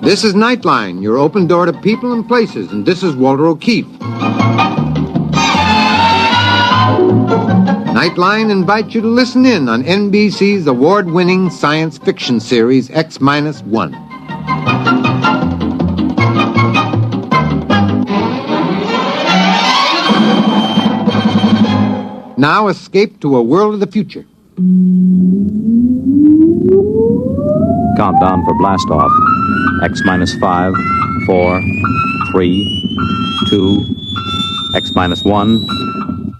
This is Nightline, your open door to people and places, and this is Walter O'Keefe. Nightline invites you to listen in on NBC's award-winning science fiction series X-1. Now escape to a world of the future. Countdown for blast off. X-5, 4, 3, 2, X-1,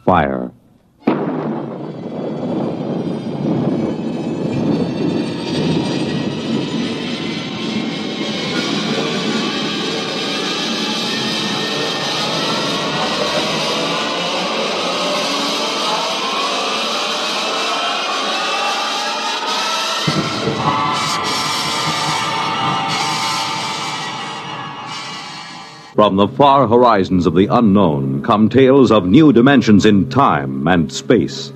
fire. From the far horizons of the unknown come tales of new dimensions in time and space.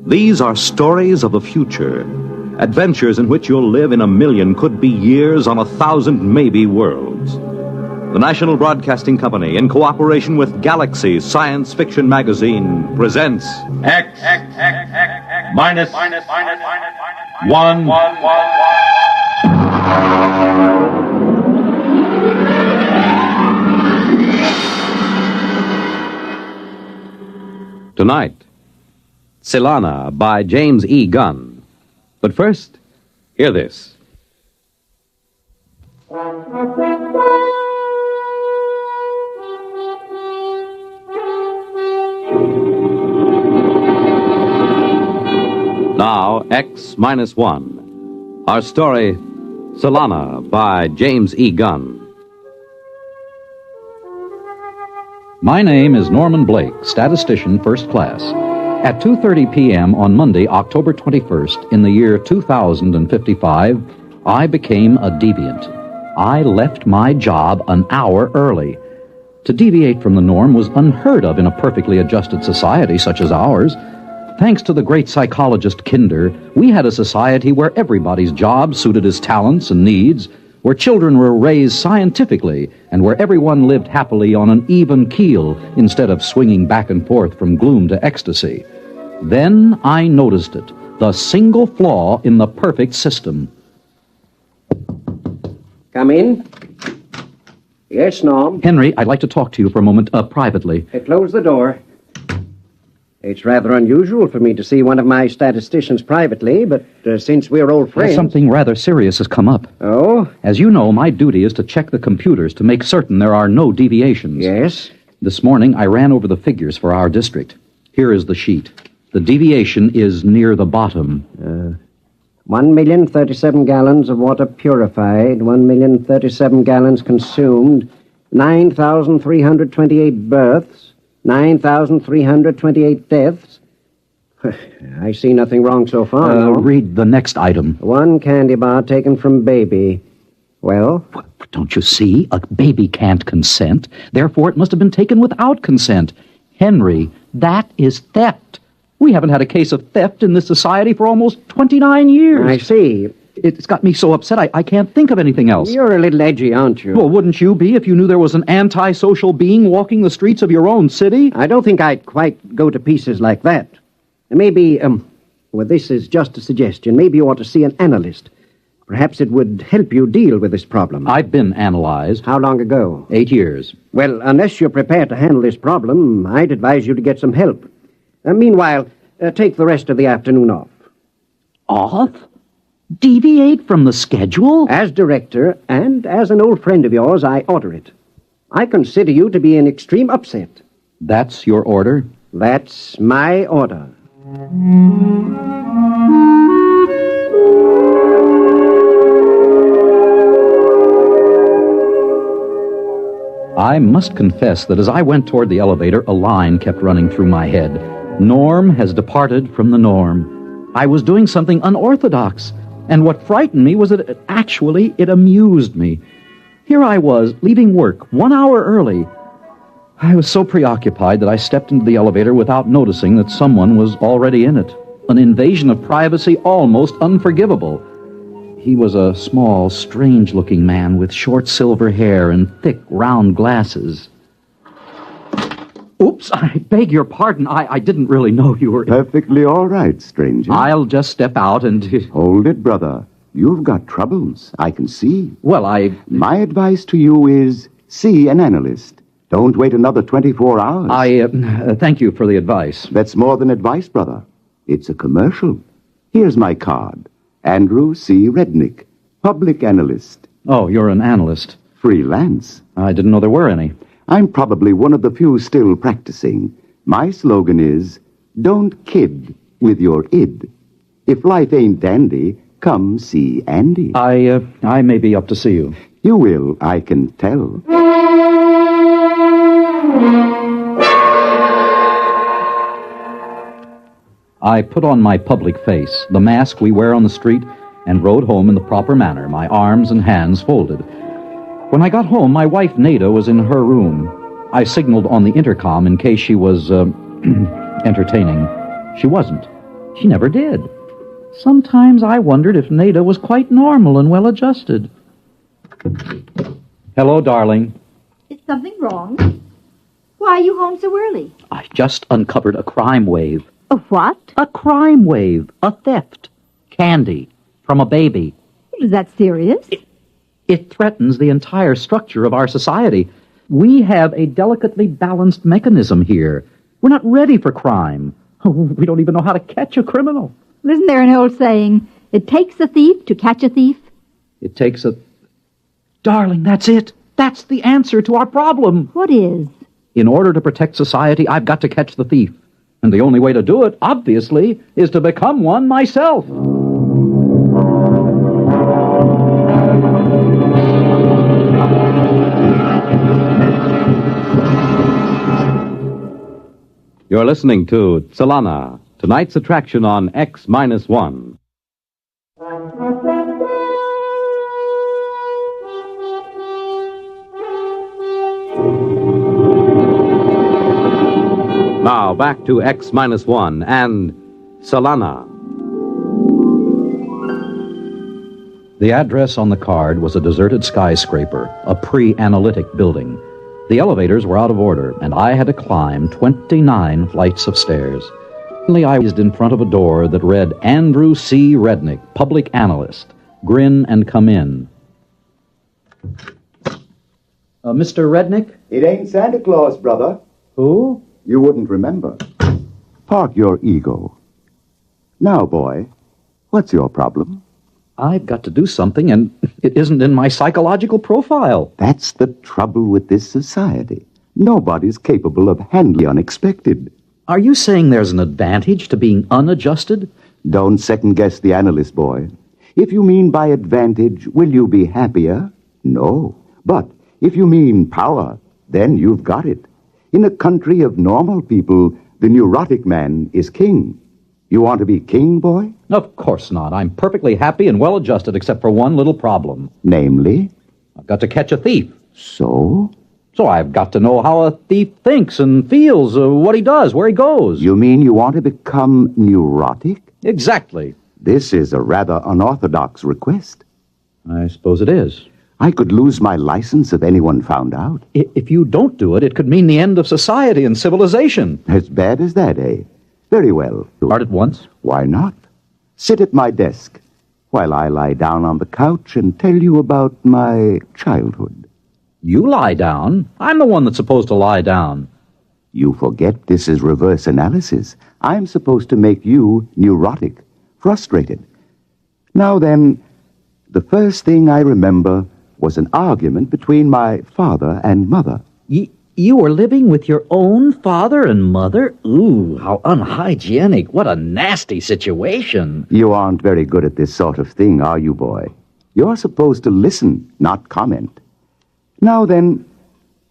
These are stories of the future, adventures in which you'll live in a million, could be years, on 1,000 maybe worlds. The National Broadcasting Company, in cooperation with Galaxy Science Fiction Magazine, presents X minus 1. Tonight, Silana by James E. Gunn. But first, hear this. Now, X-1. Our story, Silana by James E. Gunn. My name is Norman Blake, statistician first class. At 2:30 p.m. on Monday, October 21st, in the year 2055, I became a deviant. I left my job an hour early. To deviate from the norm was unheard of in a perfectly adjusted society such as ours. Thanks to the great psychologist Kinder, we had a society where everybody's job suited his talents and needs, where children were raised scientifically, and where everyone lived happily on an even keel instead of swinging back and forth from gloom to ecstasy. Then I noticed it, the single flaw in the perfect system. Come in. Yes, Norm. Henry, I'd like to talk to you for a moment, privately. Close the door. It's rather unusual for me to see one of my statisticians privately, but since we're old friends... Something rather serious has come up. Oh? As you know, my duty is to check the computers to make certain there are no deviations. Yes? This morning, I ran over the figures for our district. Here is the sheet. The deviation is near the bottom. 1,037 gallons of water purified, 1,037 gallons consumed, 9,328 births, 9,328 deaths. I see nothing wrong so far. No? Read the next item. One candy bar taken from baby. Well? Don't you see? A baby can't consent. Therefore, it must have been taken without consent. Henry, that is theft. We haven't had a case of theft in this society for almost 29 years. I see. It's got me so upset I can't think of anything else. You're a little edgy, aren't you? Well, wouldn't you be if you knew there was an antisocial being walking the streets of your own city? I don't think I'd quite go to pieces like that. Maybe, well, this is just a suggestion. Maybe you ought to see an analyst. Perhaps it would help you deal with this problem. I've been analyzed. How long ago? 8 years. Well, unless you're prepared to handle this problem, I'd advise you to get some help. Meanwhile, take the rest of the afternoon off. Off? Deviate from the schedule? As director, and as an old friend of yours, I order it. I consider you to be in extreme upset. That's your order? That's my order. I must confess that as I went toward the elevator, a line kept running through my head. Norm has departed from the norm. I was doing something unorthodox. And what frightened me was that it amused me. Here I was, leaving work 1 hour early. I was so preoccupied that I stepped into the elevator without noticing that someone was already in it. An invasion of privacy almost unforgivable. He was a small, strange-looking man with short silver hair and thick, round glasses. Oops, I beg your pardon. I didn't really know you were... Perfectly all right, stranger. I'll just step out and... Hold it, brother. You've got troubles, I can see. Well, My advice to you is see an analyst. Don't wait another 24 hours. Thank you for the advice. That's more than advice, brother. It's a commercial. Here's my card. Andrew C. Rednick, public analyst. Oh, you're an analyst. Freelance. I didn't know there were any. I'm probably one of the few still practicing. My slogan is, don't kid with your id. If life ain't dandy, come see Andy. I may be up to see you. You will, I can tell. I put on my public face, the mask we wear on the street, and rode home in the proper manner, my arms and hands folded. When I got home, my wife, Nada, was in her room. I signaled on the intercom in case she was, entertaining. She wasn't. She never did. Sometimes I wondered if Nada was quite normal and well-adjusted. Hello, darling. Is something wrong? Why are you home so early? I just uncovered a crime wave. A what? A crime wave. A theft. Candy. From a baby. Is that serious? It threatens the entire structure of our society. We have a delicately balanced mechanism here. We're not ready for crime. We don't even know how to catch a criminal. Isn't there an old saying, it takes a thief to catch a thief? It takes a... Darling, that's it. That's the answer to our problem. What is? In order to protect society, I've got to catch the thief. And the only way to do it, obviously, is to become one myself. You're listening to Solana, tonight's attraction on X-1. Now, back to X-1 and Solana. The address on the card was a deserted skyscraper, a pre-analytic building. The elevators were out of order, and I had to climb 29 flights of stairs. Finally, I was in front of a door that read, Andrew C. Rednick, public analyst. Grin and come in. Mr. Rednick? It ain't Santa Claus, brother. Who? You wouldn't remember. Park your ego. Now, boy, what's your problem? I've got to do something, and it isn't in my psychological profile. That's the trouble with this society. Nobody's capable of handling the unexpected. Are you saying there's an advantage to being unadjusted? Don't second-guess the analyst, boy. If you mean by advantage, will you be happier? No. But if you mean power, then you've got it. In a country of normal people, the neurotic man is king. You want to be king, boy? Of course not. I'm perfectly happy and well-adjusted, except for one little problem. Namely? I've got to catch a thief. So? So I've got to know how a thief thinks and feels, what he does, where he goes. You mean you want to become neurotic? Exactly. This is a rather unorthodox request. I suppose it is. I could lose my license if anyone found out. If you don't do it, it could mean the end of society and civilization. As bad as that, eh? Very well. Start at once? Why not? Sit at my desk while I lie down on the couch and tell you about my childhood. You lie down. I'm the one that's supposed to lie down. You forget this is reverse analysis. I'm supposed to make you neurotic, frustrated. Now then, the first thing I remember was an argument between my father and mother. You were living with your own father and mother? Ooh, how unhygienic. What a nasty situation. You aren't very good at this sort of thing, are you, boy? You're supposed to listen, not comment. Now then,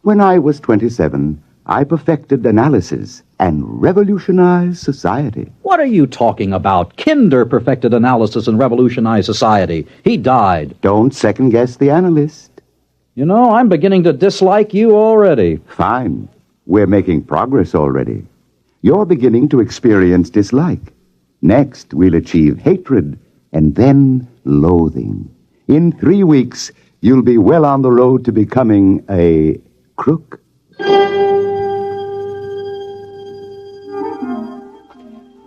when I was 27, I perfected analysis and revolutionized society. What are you talking about? Kinder perfected analysis and revolutionized society. He died. Don't second-guess the analyst. You know, I'm beginning to dislike you already. Fine. We're making progress already. You're beginning to experience dislike. Next, we'll achieve hatred, and then loathing. In 3 weeks, you'll be well on the road to becoming a crook.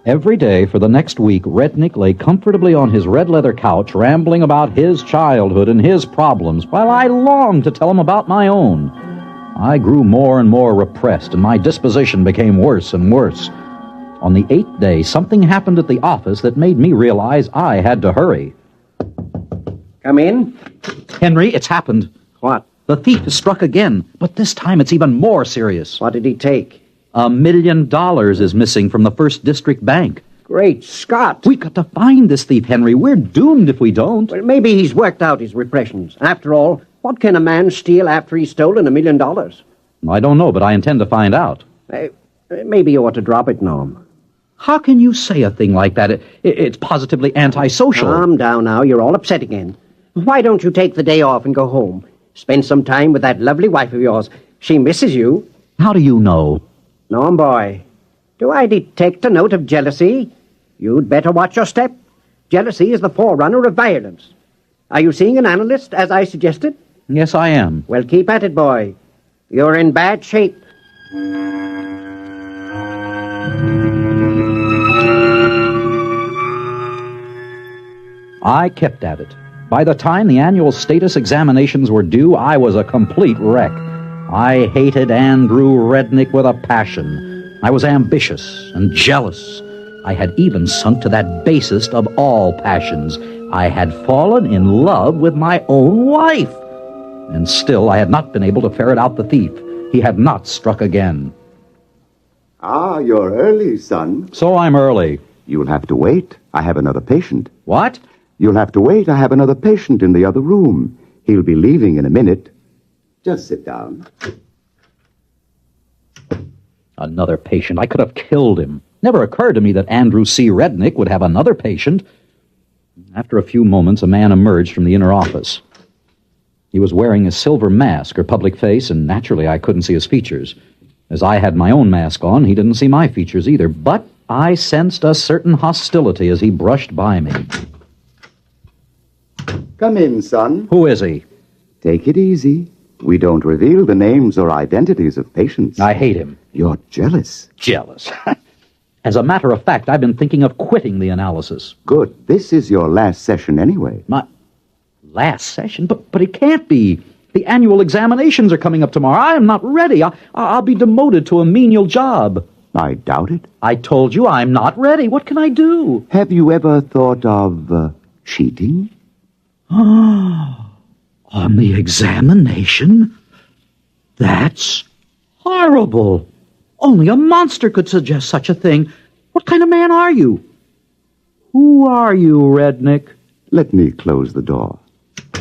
Every day for the next week, Rednick lay comfortably on his red leather couch, rambling about his childhood and his problems, while I longed to tell him about my own. I grew more and more repressed, and my disposition became worse and worse. On the 8th day, something happened at the office that made me realize I had to hurry. Come in. Henry, it's happened. What? The thief has struck again, but this time it's even more serious. What did he take? $1 million is missing from the First District Bank. Great Scott! We've got to find this thief, Henry. We're doomed if we don't. Well, maybe he's worked out his repressions. After all, what can a man steal after he's stolen $1 million? I don't know, but I intend to find out. Maybe you ought to drop it, Norm. How can you say a thing like that? It's positively antisocial. Calm down now. You're all upset again. Why don't you take the day off and go home? Spend some time with that lovely wife of yours. She misses you. How do you know? Norm, boy, do I detect a note of jealousy? You'd better watch your step. Jealousy is the forerunner of violence. Are you seeing an analyst, as I suggested? Yes, I am. Well, keep at it, boy. You're in bad shape. I kept at it. By the time the annual status examinations were due, I was a complete wreck. I hated Andrew Rednick with a passion. I was ambitious and jealous. I had even sunk to that basest of all passions. I had fallen in love with my own wife. And still I had not been able to ferret out the thief. He had not struck again. Ah, you're early, son. So I'm early. You'll have to wait. I have another patient. What? You'll have to wait. I have another patient in the other room. He'll be leaving in a minute. Just sit down. Another patient. I could have killed him. Never occurred to me that Andrew C. Rednick would have another patient. After a few moments, a man emerged from the inner office. He was wearing a silver mask or public face, and naturally I couldn't see his features. As I had my own mask on, he didn't see my features either, but I sensed a certain hostility as he brushed by me. Come in, son. Who is he? Take it easy. We don't reveal the names or identities of patients. I hate him. You're jealous. Jealous. As a matter of fact, I've been thinking of quitting the analysis. Good. This is your last session anyway. My last session? But it can't be. The annual examinations are coming up tomorrow. I am not ready. I'll be demoted to a menial job. I doubt it. I told you I'm not ready. What can I do? Have you ever thought of cheating? On the examination? That's horrible. Only a monster could suggest such a thing. What kind of man are you? Who are you, Rednick? Let me close the door.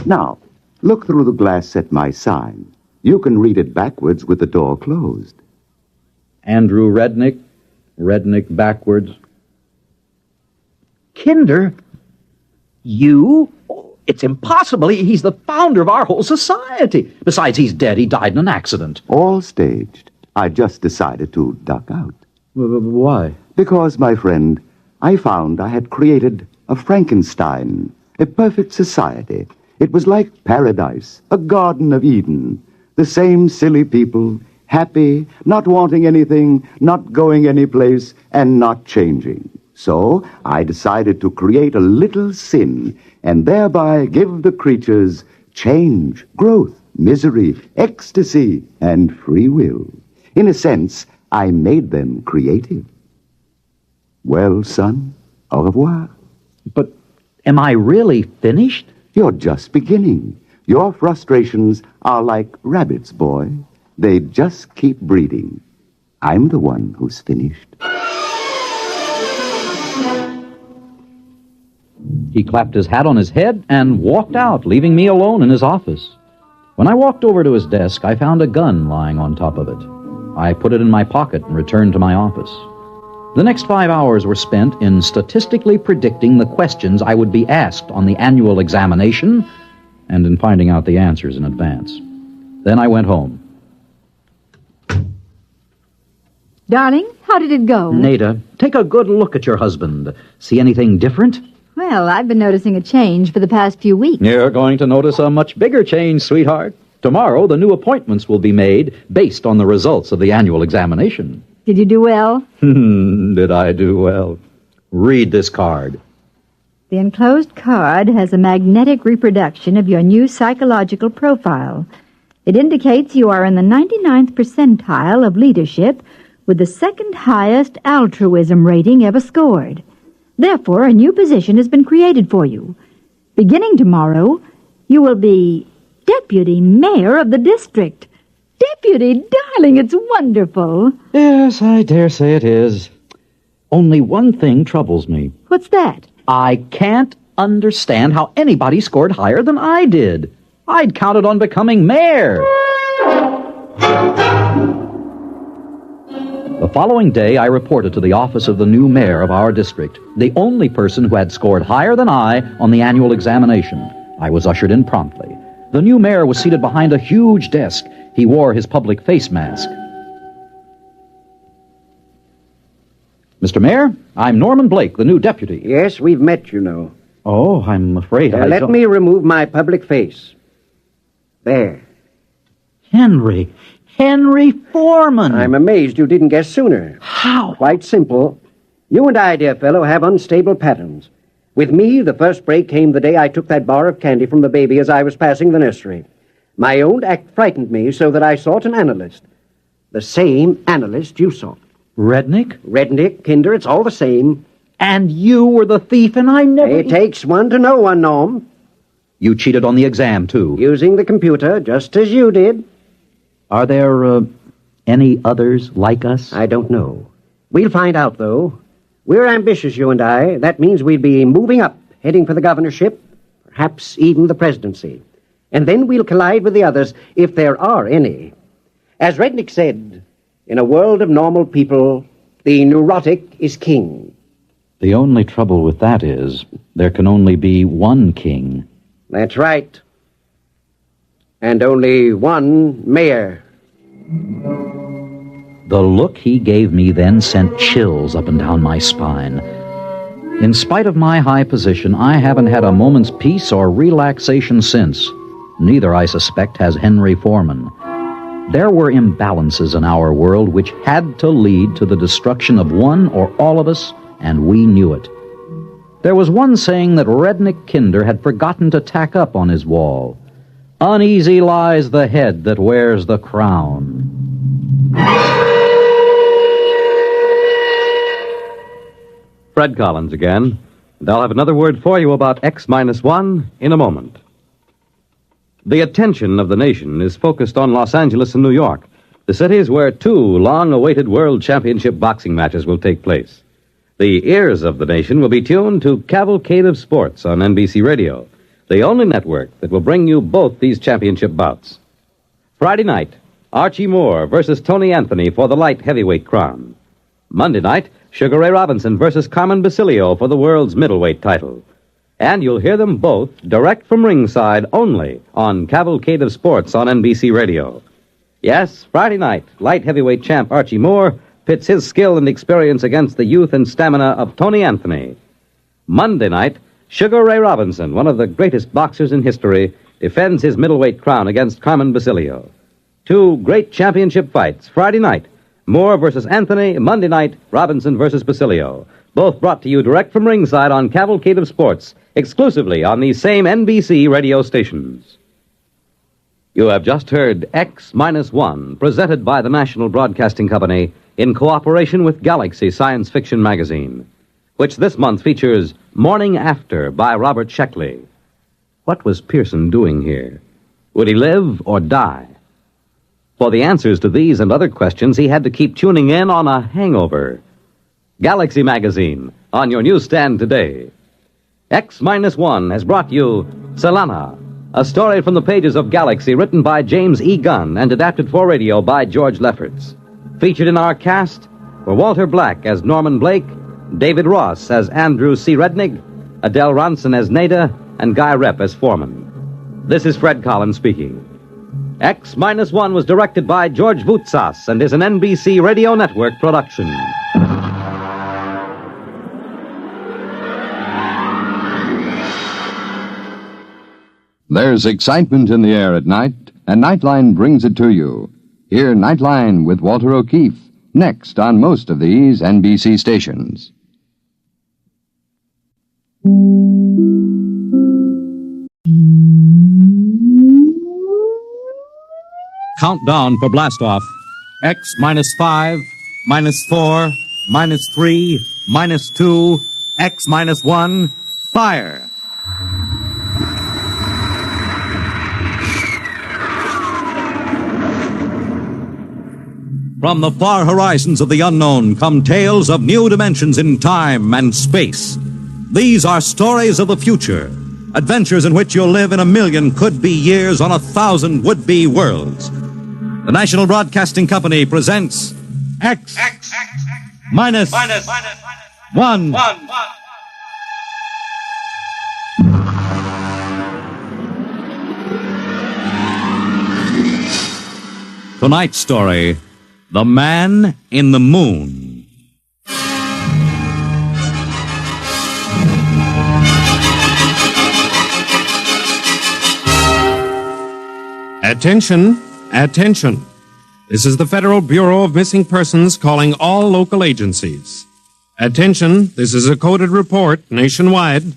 Now, look through the glass at my sign. You can read it backwards with the door closed. Andrew Rednick. Rednick backwards. Kinder? You? It's impossible. He's the founder of our whole society. Besides, he's dead. He died in an accident. All staged. I just decided to duck out. Why? Because, my friend, I found I had created a Frankenstein, a perfect society. It was like paradise, a Garden of Eden. The same silly people, happy, not wanting anything, not going anyplace, and not changing. So I decided to create a little sin and thereby give the creatures change, growth, misery, ecstasy, and free will. In a sense, I made them creative. Well, son, au revoir. But am I really finished? You're just beginning. Your frustrations are like rabbits, boy. They just keep breeding. I'm the one who's finished. He clapped his hat on his head and walked out, leaving me alone in his office. When I walked over to his desk, I found a gun lying on top of it. I put it in my pocket and returned to my office. The next 5 hours were spent in statistically predicting the questions I would be asked on the annual examination and in finding out the answers in advance. Then I went home. Darling, how did it go? Nada, take a good look at your husband. See anything different? Well, I've been noticing a change for the past few weeks. You're going to notice a much bigger change, sweetheart. Tomorrow, the new appointments will be made based on the results of the annual examination. Did you do well? Did I do well? Read this card. The enclosed card has a magnetic reproduction of your new psychological profile. It indicates you are in the 99th percentile of leadership with the second highest altruism rating ever scored. Therefore, a new position has been created for you. Beginning tomorrow, you will be deputy mayor of the district. Deputy, darling, it's wonderful. Yes, I dare say it is. Only one thing troubles me. What's that? I can't understand how anybody scored higher than I did. I'd counted on becoming mayor. The following day, I reported to the office of the new mayor of our district, the only person who had scored higher than I on the annual examination. I was ushered in promptly. The new mayor was seated behind a huge desk. He wore his public face mask. Mr. Mayor, I'm Norman Blake, the new deputy. Yes, we've met, you know. Oh, I'm afraid I Let don't... me remove my public face. There. Henry Foreman! I'm amazed you didn't guess sooner. How? Quite simple. You and I, dear fellow, have unstable patterns. With me, the first break came the day I took that bar of candy from the baby as I was passing the nursery. My own act frightened me so that I sought an analyst. The same analyst you sought. Rednick? Rednick, Kinder, it's all the same. And you were the thief and I never... It takes one to know one, Norm. You cheated on the exam, too. Using the computer, just as you did. Are there, any others like us? I don't know. We'll find out, though. We're ambitious, you and I. That means we'd be moving up, heading for the governorship, perhaps even the presidency. And then we'll collide with the others, if there are any. As Rednick said, in a world of normal people, the neurotic is king. The only trouble with that is there can only be one king. That's right. And only one mayor. The look he gave me then sent chills up and down my spine. In spite of my high position, I haven't had a moment's peace or relaxation since. Neither, I suspect, has Henry Foreman. There were imbalances in our world which had to lead to the destruction of one or all of us, and we knew it. There was one saying that Rednick Kinder had forgotten to tack up on his wall. Uneasy lies the head that wears the crown. Fred Collins again, and I'll have another word for you about X-1 in a moment. The attention of the nation is focused on Los Angeles and New York, the cities where two long-awaited World Championship boxing matches will take place. The ears of the nation will be tuned to Cavalcade of Sports on NBC Radio, the only network that will bring you both these championship bouts. Friday night, Archie Moore versus Tony Anthony for the light heavyweight crown. Monday night, Sugar Ray Robinson versus Carmen Basilio for the world's middleweight title. And you'll hear them both direct from ringside only on Cavalcade of Sports on NBC Radio. Yes, Friday night, light heavyweight champ Archie Moore pits his skill and experience against the youth and stamina of Tony Anthony. Monday night, Sugar Ray Robinson, one of the greatest boxers in history, defends his middleweight crown against Carmen Basilio. Two great championship fights, Friday night, Moore versus Anthony, Monday night, Robinson versus Basilio. Both brought to you direct from ringside on Cavalcade of Sports, exclusively on these same NBC radio stations. You have just heard X-1, presented by the National Broadcasting Company in cooperation with Galaxy Science Fiction Magazine, which this month features Morning After by Robert Sheckley. What was Pearson doing here? Would he live or die? For the answers to these and other questions, he had to keep tuning in on a hangover. Galaxy Magazine, on your newsstand today. X-1 has brought you Selana, a story from the pages of Galaxy written by James E. Gunn and adapted for radio by George Lefferts. Featured in our cast were Walter Black as Norman Blake, David Ross as Andrew C. Rednick, Adele Ronson as Nada, and Guy Rep as Foreman. This is Fred Collins speaking. X-1 was directed by George Voutsas and is an NBC Radio Network production. There's excitement in the air at night, and Nightline brings it to you. Hear Nightline with Walter O'Keefe, next on most of these NBC stations. Countdown for blastoff. X minus 5, minus 4, minus 3, minus 2, X minus 1, fire. From the far horizons of the unknown come tales of new dimensions in time and space. These are stories of the future, adventures in which you'll live in 1,000,000 could-be years on 1,000 would-be worlds. The National Broadcasting Company presents X minus 1. Tonight's story, The Man in the Moon. Attention, attention. This is the Federal Bureau of Missing Persons calling all local agencies. Attention, this is a coded report nationwide.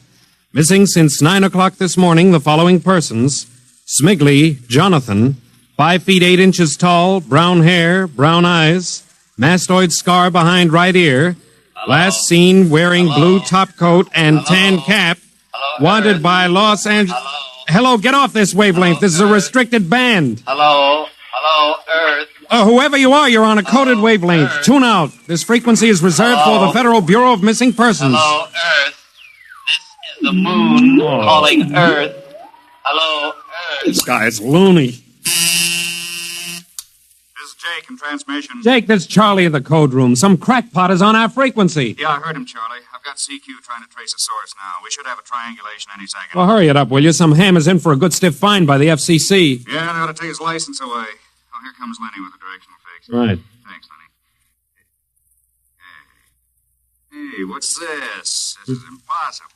Missing since 9 o'clock this morning the following persons: Smigley Jonathan, 5 feet 8 inches tall, brown hair, brown eyes, mastoid scar behind right ear, last seen wearing blue top coat and tan cap, wanted by Los Angeles. Hello, get off this wavelength. This is a restricted band. Hello, Earth. Whoever you are, you're on a coded wavelength. Tune out. This frequency is reserved for the Federal Bureau of Missing Persons. Hello, Earth. This is the moon calling Earth. Hello, Earth. This guy's loony. Jake in transmission. Jake, that's Charlie in the code room. Some crackpot is on our frequency. Yeah, I heard him, Charlie. I've got CQ trying to trace a source now. We should have a triangulation any second. Well, hurry it up, will you? Some ham is in for a good stiff fine by the FCC. Yeah, they ought to take his license away. Oh, here comes Lenny with the directional fix. Right. Thanks, Lenny. Hey, what's this? This is impossible.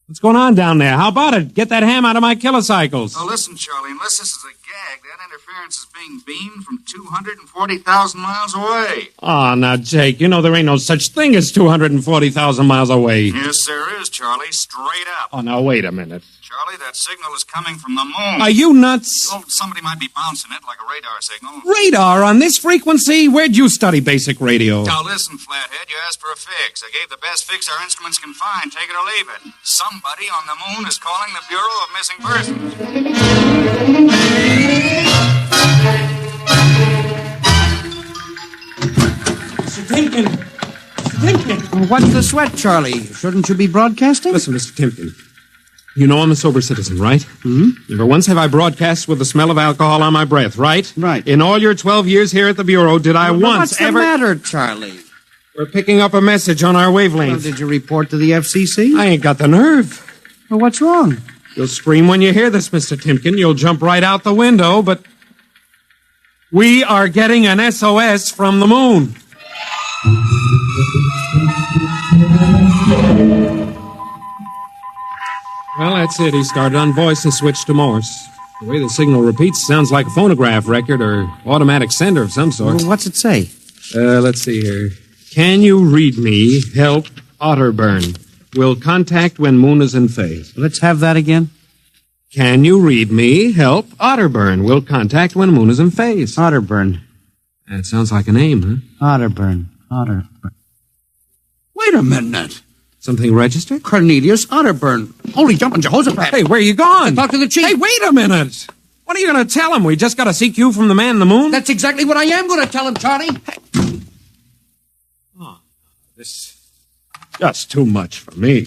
What's going on down there? How about it? Get that ham out of my kilocycles. Oh, listen, Charlie, unless this is a gag, that interference is being beamed from 240,000 miles away. Oh, now, Jake, you know there ain't no such thing as 240,000 miles away. Yes, there is, Charlie, straight up. Oh, now, wait a minute. Charlie, that signal is coming from the moon. Are you nuts? Oh, somebody might be bouncing it like a radar signal. Radar on this frequency? Where'd you study basic radio? Now, listen, Flathead, you asked for a fix. I gave the best fix our instruments can find. Take it or leave it. Somebody on the moon is calling the Bureau of Missing Persons. Mr. Timken! Mr. Timken! What's the sweat, Charlie? Shouldn't you be broadcasting? Listen, Mr. Timken. You know I'm a sober citizen, right? Hmm? Never once have I broadcast with the smell of alcohol on my breath, right? Right. In all your 12 years here at the Bureau, did I once what's ever... the matter, Charlie? We're picking up a message on our wavelength. Well, did you report to the FCC? I ain't got the nerve. Well, what's wrong? You'll scream when you hear this, Mr. Timken. You'll jump right out the window, but... we are getting an SOS from the moon. Well, that's it. He started on voice and switched to Morse. The way the signal repeats sounds like a phonograph record or automatic sender of some sort. Well, what's it say? Let's see here. Can you read me? Help, Otterburn. Will contact when moon is in phase. Let's have that again. Can you read me? Help, Otterburn. Will contact when moon is in phase. Otterburn. That sounds like a name, huh? Otterburn. Otterburn. Wait a minute. Something registered? Cornelius Otterburn. Holy jumping Jehoshaphat. Hey, where you gone? Talk to the chief. Hey, wait a minute. What are you going to tell him? We just got a CQ from the man in the moon? That's exactly what I am going to tell him, Charlie. Oh, this is just too much for me.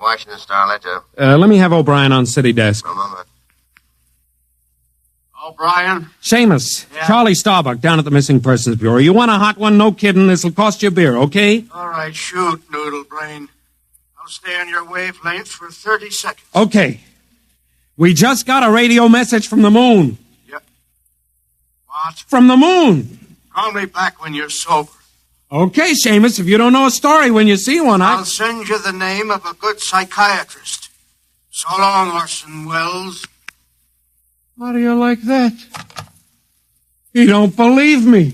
Washington Star Ledger. Let me have O'Brien on city desk. A moment. O'Brien? Seamus, Yeah? Charlie Starbuck down at the Missing Persons Bureau. You want a hot one? No kidding. This'll cost you a beer, okay? All right, shoot, Noodle Brain. I'll stay on your wavelength for 30 seconds. Okay. We just got a radio message from the moon. Yeah. What? From the moon. Call me back when you're sober. Okay, Seamus, if you don't know a story when you see one, I'll send you the name of a good psychiatrist. So long, Orson Welles. How do you like that? You don't believe me.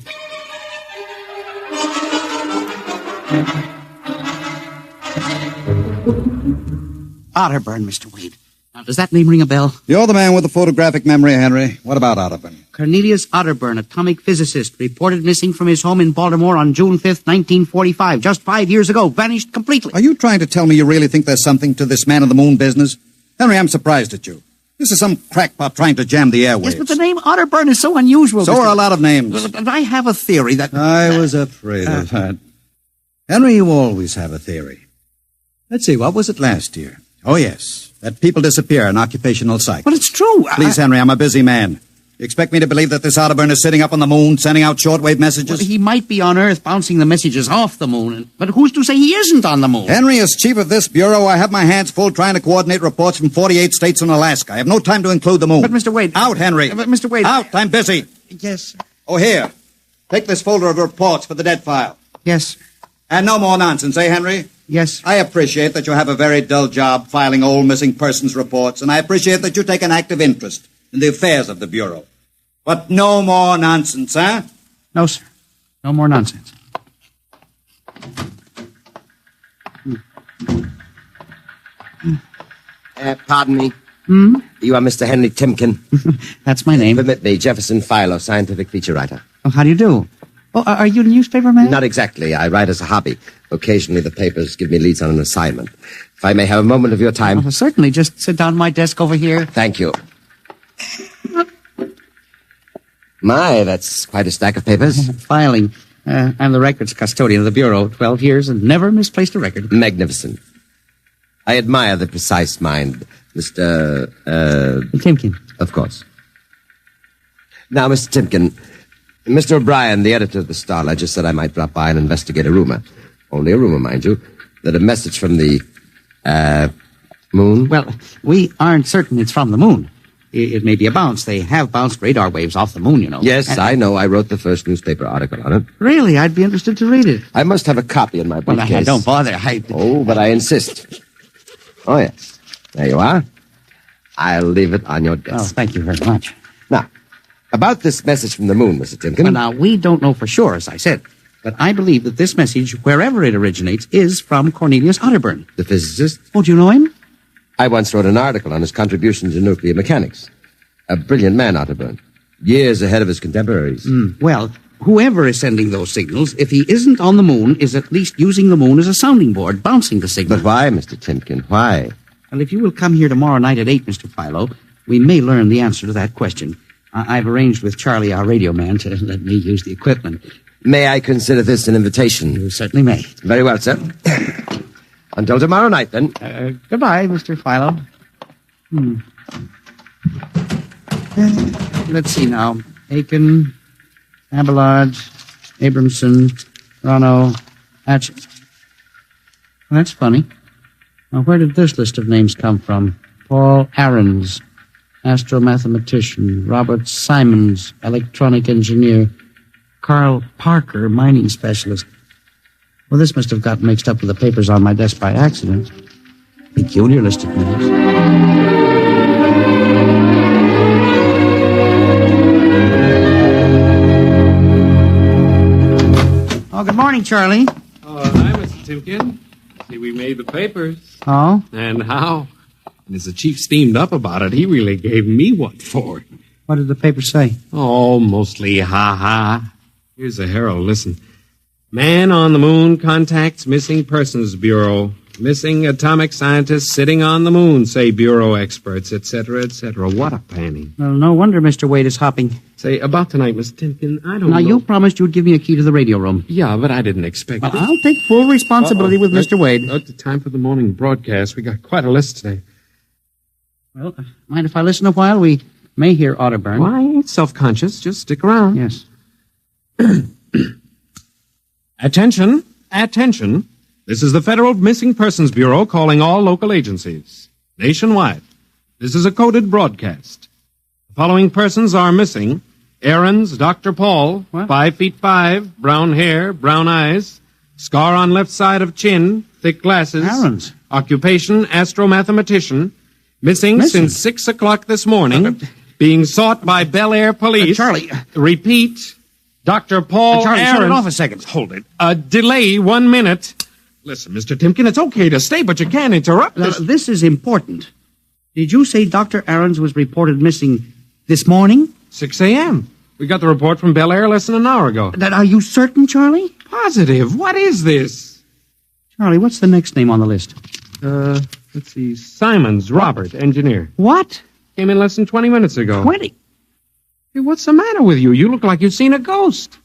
Otterburn, Mr. Wade. Now, does that name ring a bell? You're the man with the photographic memory, Henry. What about Otterburn? Cornelius Otterburn, atomic physicist, reported missing from his home in Baltimore on June 5th, 1945, just 5 years ago. Vanished completely. Are you trying to tell me you really think there's something to this man-on-the-moon business? Henry, I'm surprised at you. This is some crackpot trying to jam the airwaves. Yes, but the name Otterburn is so unusual. So are a lot of names. But I have a theory that... I was afraid of that. Henry, you always have a theory. Let's see, what was it last year? Oh, yes, that people disappear in occupational psych. But it's true. Please, Henry, I'm a busy man. You expect me to believe that this Otterburn is sitting up on the moon, sending out shortwave messages? Well, he might be on Earth bouncing the messages off the moon, but who's to say he isn't on the moon? Henry, as chief of this bureau, I have my hands full trying to coordinate reports from 48 states and Alaska. I have no time to include the moon. But, Mr. Wade... Out, Henry. But, Mr. Wade... Out, I'm busy. Yes. Oh, here. Take this folder of reports for the dead file. Yes. And no more nonsense, eh, Henry? Yes. I appreciate that you have a very dull job filing old missing persons reports, and I appreciate that you take an active interest in the affairs of the Bureau. But no more nonsense, huh? No, sir. No more nonsense. Pardon me. Hmm? You are Mr. Henry Timken. That's my name. Permit me, Jefferson Philo, scientific feature writer. Oh, how do you do? Oh, are you a newspaper man? Not exactly. I write as a hobby. Occasionally the papers give me leads on an assignment. If I may have a moment of your time. Oh, certainly. Just sit down at my desk over here. Thank you. My, that's quite a stack of papers. Filing. I'm the records custodian of the Bureau. 12 years and never misplaced a record. Magnificent. I admire the precise mind, Mr. Timken. Of course. Now, Mr. Timken, Mr. O'Brien, the editor of the Star Ledger, said I might drop by and investigate a rumor. Only a rumor, mind you, that a message from the, moon? Well, we aren't certain it's from the moon. It may be a bounce. They have bounced radar waves off the moon, you know. Yes, I know. I wrote the first newspaper article on it. Really? I'd be interested to read it. I must have a copy in my briefcase. Well, don't bother. Oh, but I insist. Oh, yes. There you are. I'll leave it on your desk. Oh, thank you very much. Now, about this message from the moon, Mr. Timken. Well, now, we don't know for sure, as I said. But I believe that this message, wherever it originates, is from Cornelius Otterburn. The physicist? Oh, do you know him? I once wrote an article on his contribution to nuclear mechanics. A brilliant man, Otterburn. Years ahead of his contemporaries. Well, whoever is sending those signals, if he isn't on the moon, is at least using the moon as a sounding board, bouncing the signal. But why, Mr. Timken? Why? Well, if you will come here tomorrow night at 8, Mr. Philo, we may learn the answer to that question. I've arranged with Charlie, our radio man, to let me use the equipment. May I consider this an invitation? You certainly may. Very well, sir. Until tomorrow night, then. Goodbye, Mr. Philo. Let's see now. Aiken, Abelard, Abramson, Rono, Hatchet. Well, that's funny. Now, where did this list of names come from? Paul Aarons, astromathematician. Robert Simons, electronic engineer. Carl Parker, mining specialist. Well, this must have gotten mixed up with the papers on my desk by accident. Peculiar list of names. Oh, good morning, Charlie. Oh, hi, Mr. Timken. See, we made the papers. Oh? And how? And as the chief steamed up about it, he really gave me what for. What did the paper say? Oh, mostly ha-ha. Here's the Herald. Listen. Man on the moon contacts Missing Persons Bureau. Missing atomic scientists sitting on the moon, say Bureau experts, etc., etc. What a panning. Well, no wonder Mr. Wade is hopping. Say, about tonight, Miss Timken, I don't know. Now, you promised you'd give me a key to the radio room. Yeah, but I didn't expect it. I'll take full responsibility with Mr. Wade. The time for the morning broadcast. We got quite a list today. Well, mind if I listen a while? We may hear Otterburn. Well, I ain't self-conscious. Just stick around. Yes. Attention. Attention. This is the Federal Missing Persons Bureau calling all local agencies. Nationwide. This is a coded broadcast. The following persons are missing Aaron's Dr. Paul, 5'5", brown hair, brown eyes, scar on left side of chin, thick glasses. Aaron's. Occupation, astromathematician. Missing since 6 o'clock this morning. Being sought by Bel Air police. Charlie. Repeat, Dr. Paul Charlie, Aaron's. shut it off a second. Hold it. Delay 1 minute. Listen, Mr. Timken, it's okay to stay, but you can't interrupt Now, this. this is important. Did you say Dr. Aarons was reported missing this morning? 6 a.m. We got the report from Bel Air less than an hour ago. Are you certain, Charlie? Positive. What is this? Charlie, what's the next name on the list? Let's see. Simons, Robert, engineer. What? Came in less than 20 minutes ago. 20? Hey, what's the matter with you? You look like you've seen a ghost.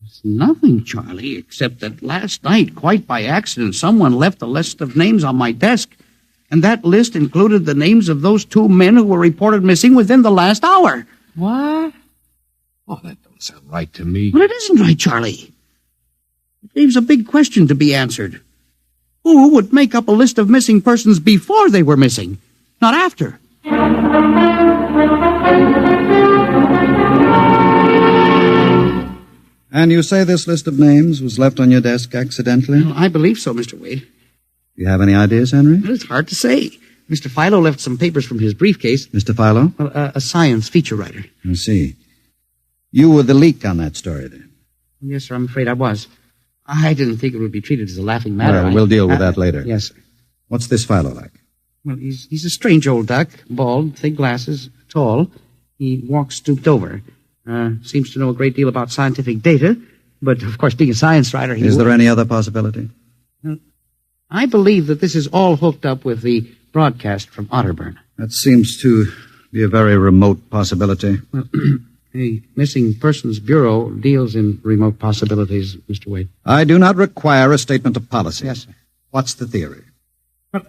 It's nothing, Charlie, except that last night, quite by accident, someone left a list of names on my desk. And that list included the names of those 2 men who were reported missing within the last hour. What? Oh, that don't sound right to me. Well, it isn't right, Charlie. It leaves a big question to be answered. Who would make up a list of missing persons before they were missing, not after? And you say this list of names was left on your desk accidentally? Well, I believe so, Mr. Wade. Do you have any ideas, Henry? Well, it's hard to say. Mr. Philo left some papers from his briefcase. Mr. Philo? Well, a science feature writer. I see. You were the leak on that story, then? Yes, sir, I'm afraid I was. I didn't think it would be treated as a laughing matter. Well, we'll deal with that later. Yes, sir. What's this Philo like? Well, he's a strange old duck, bald, thick glasses, tall. He walks stooped over. Seems to know a great deal about scientific data, but, of course, being a science writer, Is there any other possibility? I believe that this is all hooked up with the broadcast from Otterburn. That seems to be a very remote possibility. Well, the Missing Persons Bureau deals in remote possibilities, Mr. Wade. I do not require a statement of policy. Yes, sir. What's the theory? Well,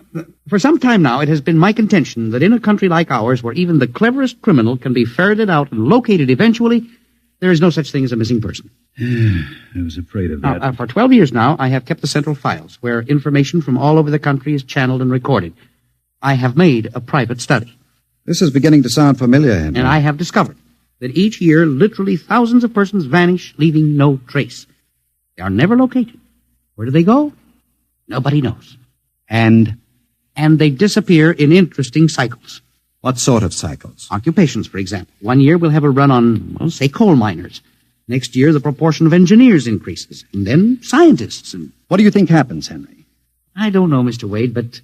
for some time now, it has been my contention that in a country like ours, where even the cleverest criminal can be ferreted out and located eventually, there is no such thing as a missing person. I was afraid of that. Now, for 12 years now, I have kept the central files, where information from all over the country is channeled and recorded. I have made a private study. This is beginning to sound familiar, Henry. And I have discovered that each year, literally thousands of persons vanish, leaving no trace. They are never located. Where do they go? Nobody knows. And they disappear in interesting cycles. What sort of cycles? Occupations, for example. 1 year we'll have a run on, well, say, coal miners. Next year, the proportion of engineers increases. And then scientists. And what do you think happens, Henry? I don't know, Mr. Wade, but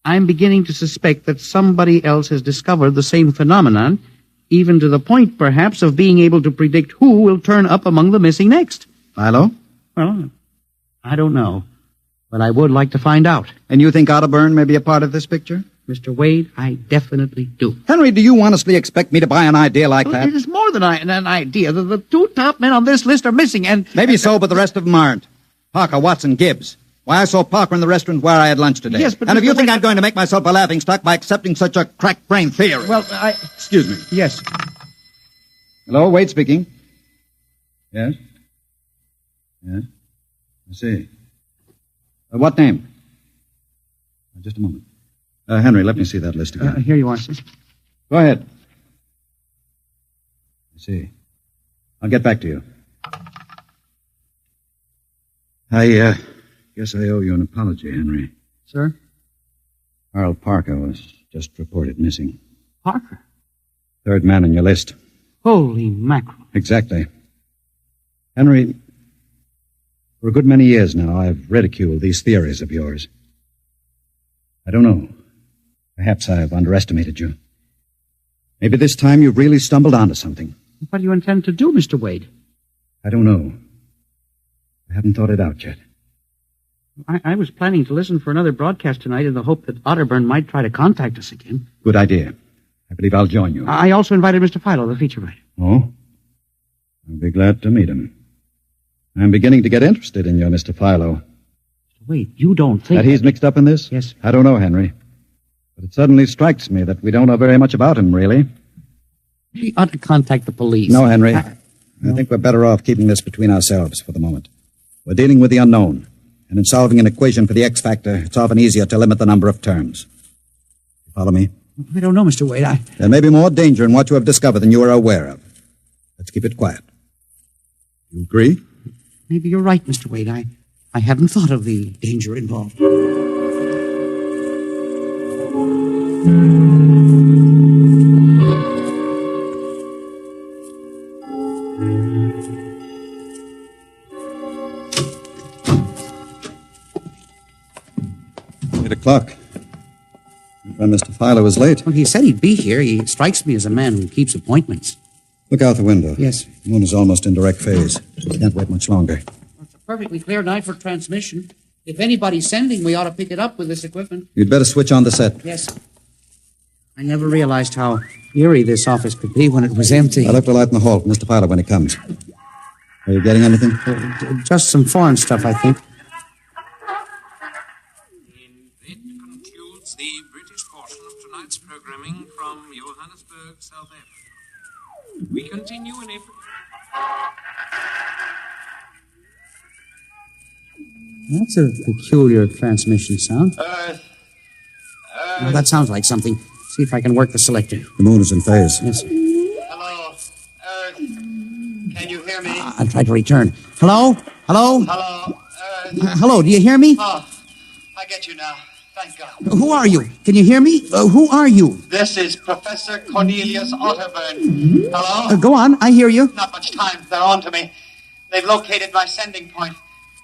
I'm beginning to suspect that somebody else has discovered the same phenomenon, even to the point, perhaps, of being able to predict who will turn up among the missing next. Philo? Well, I don't know. But I would like to find out. And you think Otterburn may be a part of this picture? Mr. Wade, I definitely do. Henry, do you honestly expect me to buy an idea like that? It is more than an idea. The 2 top men on this list are missing, and... Maybe so, but the rest of them aren't. Parker, Watson, Gibbs. Why, I saw Parker in the restaurant where I had lunch today. Yes, but... And if you think I'm going to make myself a laughingstock by accepting such a crack-brain theory... Well, Excuse me. Yes. Hello, Wade speaking. Yes? Yes? I see. What name? Just a moment. Henry, let me see that list again. Here you are, sir. Go ahead. I see. I'll get back to you. I guess I owe you an apology, Henry. Sir? Harold Parker was just reported missing. Parker? 3rd man on your list. Holy mackerel. Exactly. Henry, for a good many years now, I've ridiculed these theories of yours. I don't know. Perhaps I've underestimated you. Maybe this time you've really stumbled onto something. What do you intend to do, Mr. Wade? I don't know. I haven't thought it out yet. I was planning to listen for another broadcast tonight in the hope that Otterburn might try to contact us again. Good idea. I believe I'll join you. I also invited Mr. Philo, the feature writer. Oh? I'll be glad to meet him. I'm beginning to get interested in you, Mr. Philo. Wait, you don't think... That he's mixed up in this? Yes. I don't know, Henry. But it suddenly strikes me that we don't know very much about him, really. We ought to contact the police. No, Henry. I think we're better off keeping this between ourselves for the moment. We're dealing with the unknown. And in solving an equation for the X factor, it's often easier to limit the number of terms. You follow me? I don't know, Mr. Wade. There may be more danger in what you have discovered than you are aware of. Let's keep it quiet. You agree? Maybe you're right, Mr. Wade. I hadn't thought of the danger involved. 8 o'clock. Your friend Mr. Filer was late. Well, he said he'd be here. He strikes me as a man who keeps appointments. Look out the window. Yes. The moon is almost in direct phase. Can't wait much longer. It's a perfectly clear night for transmission. If anybody's sending, we ought to pick it up with this equipment. You'd better switch on the set. Yes. I never realized how eerie this office could be when it was empty. I left a light in the hall for Mr. Filer when he comes. Are you getting anything? Just some foreign stuff, I think. It concludes the British portion of tonight's programming from Johannesburg, South Africa. We continue in April. That's a peculiar transmission sound. Well, that sounds like something. See if I can work the selector. The moon is in phase. Yes. Hello, Earth. Can you hear me? I'll try to return. Hello? Hello? Hello, Earth. Hello, do you hear me? Oh, I get you now. Thank God. Who are you? Can you hear me? Who are you? This is Professor Cornelius Otterburn. Hello? Go on, I hear you. Not much time. They're on to me. They've located my sending point.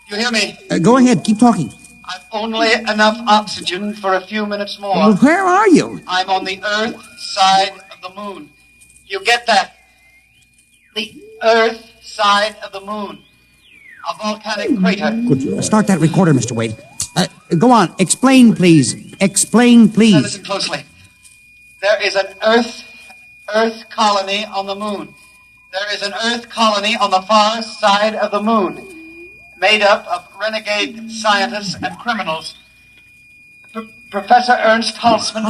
You hear me? Go ahead, keep talking. I've only enough oxygen for a few minutes more. Well, where are you? I'm on the Earth side of the moon. You get that? The Earth side of the moon. A volcanic crater. Good. Start that recorder, Mr. Wade. Go on. Explain, please. Explain, Now please. listen closely. There is an Earth colony on the moon. There is an Earth colony on the far side of the moon, made up of renegade scientists and criminals. Professor Ernst Halsman.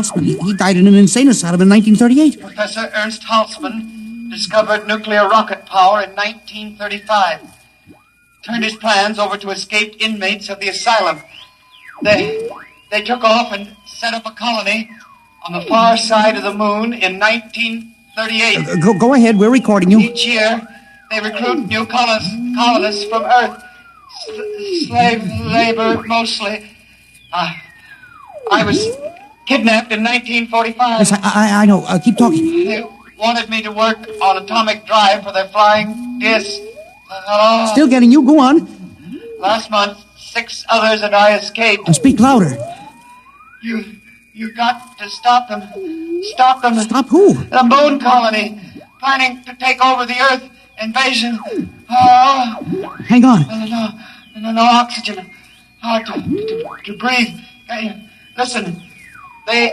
He died in an insane asylum in 1938. Professor Ernst Halsman discovered nuclear rocket power in 1935. Turned his plans over to escaped inmates of the asylum. They took off and set up a colony on the far side of the moon in 1938. Go ahead, we're recording you. Each year, they recruit new colonists from Earth. Slave labor, mostly. I was kidnapped in 1945. Yes, I know. Keep talking. They wanted me to work on atomic drive for their flying disc. Hello? Still getting you. Go on. Last month, 6 others and I escaped. Speak louder. You got to stop them. Stop them. Stop who? The moon colony, planning to take over the Earth. Invasion. Oh. Hang on. No oxygen. Hard to breathe. Hey, listen, they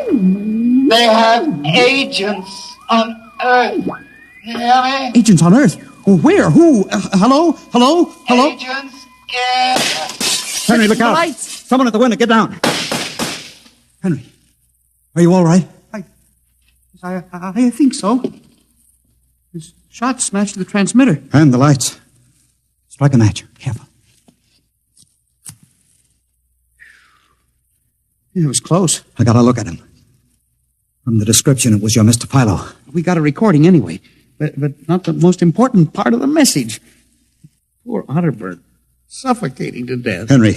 have agents on Earth. You hear me? Agents on Earth? Where? Who? Hello? Agents in... Henry, look out. Lights. Someone at the window, get down. Henry, are you all right? I think so. His shot smashed the transmitter. And the lights. Strike a match. Careful. It was close. I got a look at him. From the description, it was your Mr. Philo. We got a recording anyway, but not the most important part of the message. Poor Otterburn, suffocating to death. Henry,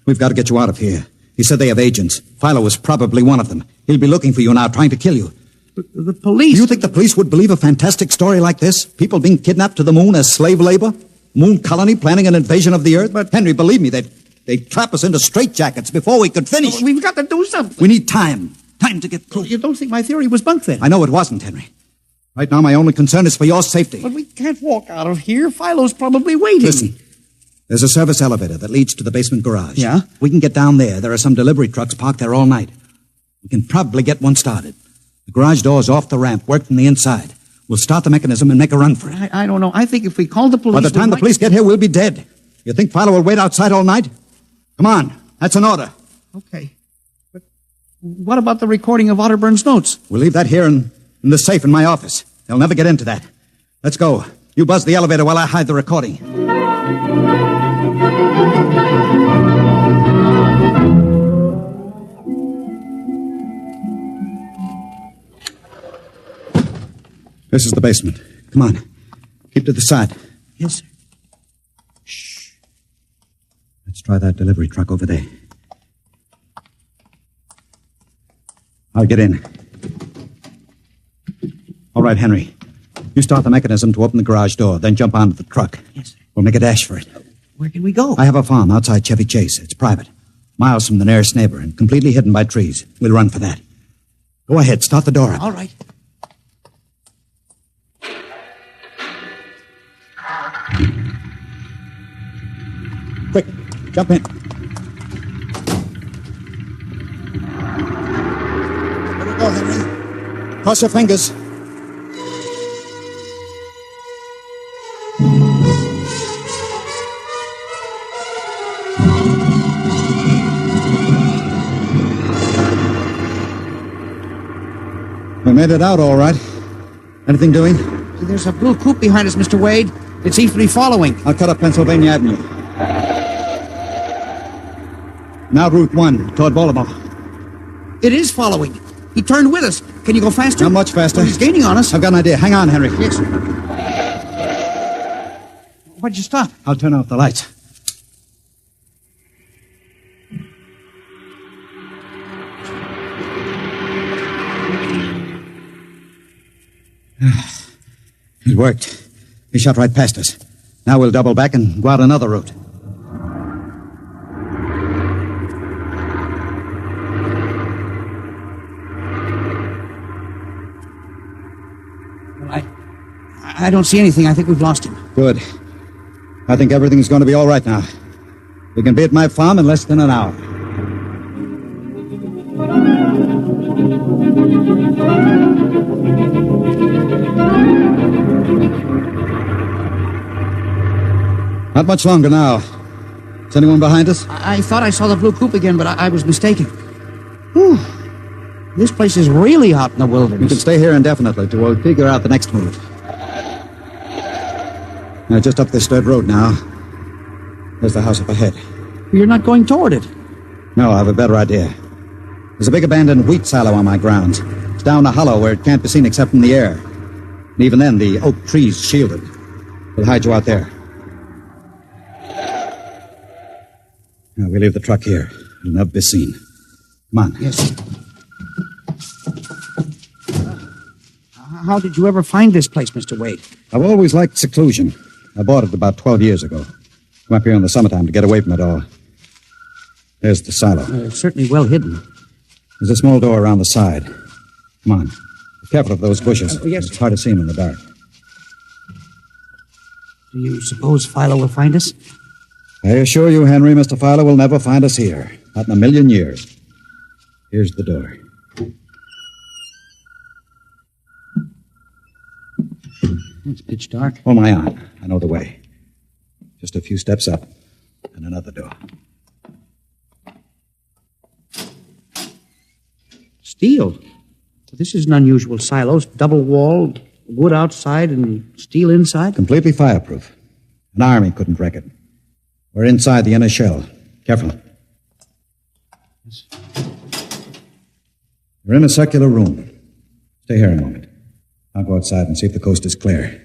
we've got to get you out of here. He said they have agents. Philo was probably one of them. He'll be looking for you now, trying to kill you. The police... Do you think the police would believe a fantastic story like this? People being kidnapped to the moon as slave labor? Moon colony planning an invasion of the Earth? But Henry, believe me, they'd trap us into straitjackets before we could finish. We've got to do something. We need time. Time to get proof. You don't think my theory was bunk then? I know it wasn't, Henry. Right now, my only concern is for your safety. But we can't walk out of here. Philo's probably waiting. Listen, there's a service elevator that leads to the basement garage. Yeah? We can get down there. There are some delivery trucks parked there all night. We can probably get one started. The garage door's off the ramp, work from the inside. We'll start the mechanism and make a run for it. I don't know. I think if we call the police... By the time the police get here, we'll be dead. You think Philo will wait outside all night? Come on. That's an order. Okay. But what about the recording of Otterburn's notes? We'll leave that here in the safe in my office. They'll never get into that. Let's go. You buzz the elevator while I hide the recording. This is the basement. Come on. Keep to the side. Yes, sir. Shh. Let's try that delivery truck over there. I'll get in. All right, Henry. You start the mechanism to open the garage door, then jump onto the truck. Yes, sir. We'll make a dash for it. Where can we go? I have a farm outside Chevy Chase. It's private. Miles from the nearest neighbor and completely hidden by trees. We'll run for that. Go ahead. Start the door up. All right. Quick. Jump in. There we go, Henry. Cross your fingers. We made it out all right. Anything doing? There's a blue coupe behind us, Mr. Wade. It seems to be following. I'll cut up Pennsylvania Avenue. Now Route 1, toward Baltimore. It is following. He turned with us. Can you go faster? Not much faster. Well, he's gaining on us. I've got an idea. Hang on, Henry. Yes, sir. Why'd you stop? I'll turn off the lights. It worked. He shot right past us. Now we'll double back and go out another route. Well, I don't see anything. I think we've lost him. Good. I think everything's going to be all right now. We can be at my farm in less than an hour. Not much longer now. Is anyone behind us? I thought I saw the blue coupe again, but I was mistaken. Whew. This place is really out in the wilderness. We can stay here indefinitely till we'll figure out the next move. Now, just up this dirt road now. There's the house up ahead. You're not going toward it. No, I have a better idea. There's a big abandoned wheat silo on my grounds. It's down a hollow where it can't be seen except from the air. And even then, the oak tree's shielded. We'll hide you out there. Now, we leave the truck here. It'll never be seen. Come on. Yes. How did you ever find this place, Mr. Wade? I've always liked seclusion. I bought it about 12 years ago. Come up here in the summertime to get away from it all. There's the silo. It's certainly well hidden. There's a small door around the side. Come on. Be careful of those bushes. Yes. It's hard to see them in the dark. Do you suppose Philo will find us? I assure you, Henry, Mr. Fowler will never find us here. Not in a million years. Here's the door. It's pitch dark. Hold my arm. I know the way. Just a few steps up and another door. Steel. This is an unusual silos. Double-walled, wood outside and steel inside. Completely fireproof. An army couldn't wreck it. We're inside the inner shell. Careful. Yes. You're in a circular room. Stay here a moment. I'll go outside and see if the coast is clear.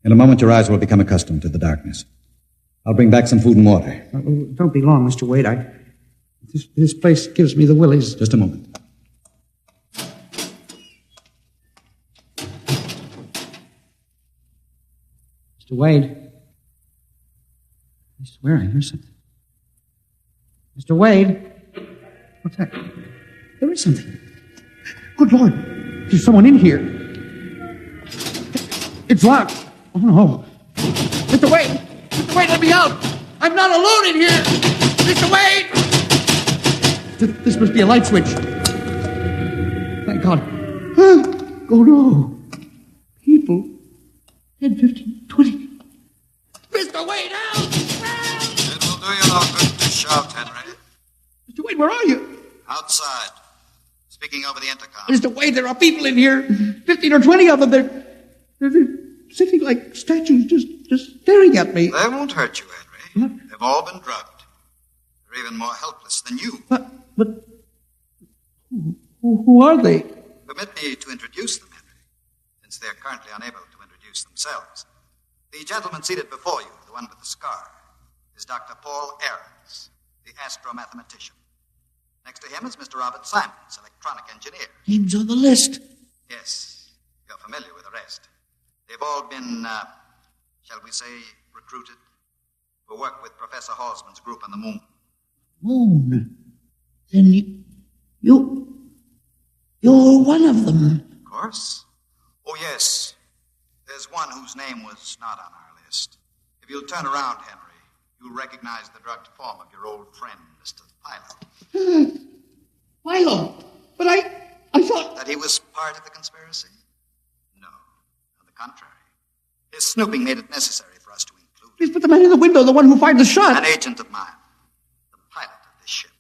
In a moment, your eyes will become accustomed to the darkness. I'll bring back some food and water. Don't be long, Mr. Wade. This place gives me the willies. Just a moment. Mr. Wade. I swear I hear something. Mr. Wade. What's that? There is something. Good Lord. There's someone in here. It's locked. Oh, no. Mr. Wade. Mr. Wade, let me out. I'm not alone in here. Mr. Wade. This must be a light switch. Thank God. Oh, no. People. 10, 15, 20. Mr. Wade, help! It will do you no good to shout, Henry. Mr. Wade, where are you? Outside. Speaking over the intercom. Mr. Wade, there are people in here. 15 or 20 of them. They're sitting like statues, just staring at me. They won't hurt you, Henry. What? They've all been drugged. They're even more helpless than you. But who are they? Permit me to introduce them, Henry, since they're currently unable to introduce themselves. The gentleman seated before you, the one with the scar, is Dr. Paul Ahrens, the astromathematician. Next to him is Mr. Robert Simons, electronic engineer. Name's on the list. Yes, you're familiar with the rest. They've all been, shall we say, recruited for work with Professor Halsman's group on the moon. Moon? Then you're one of them. Of course. Oh, yes. There's one whose name was not on our list. If you'll turn around, Henry, you'll recognize the drugged form of your old friend, Mr. Philo. Philo? But I thought... That he was part of the conspiracy? No. On the contrary. His snooping made it necessary for us to include... Please put the man in the window, the one who fired the shot. An agent of mine. The pilot of this ship.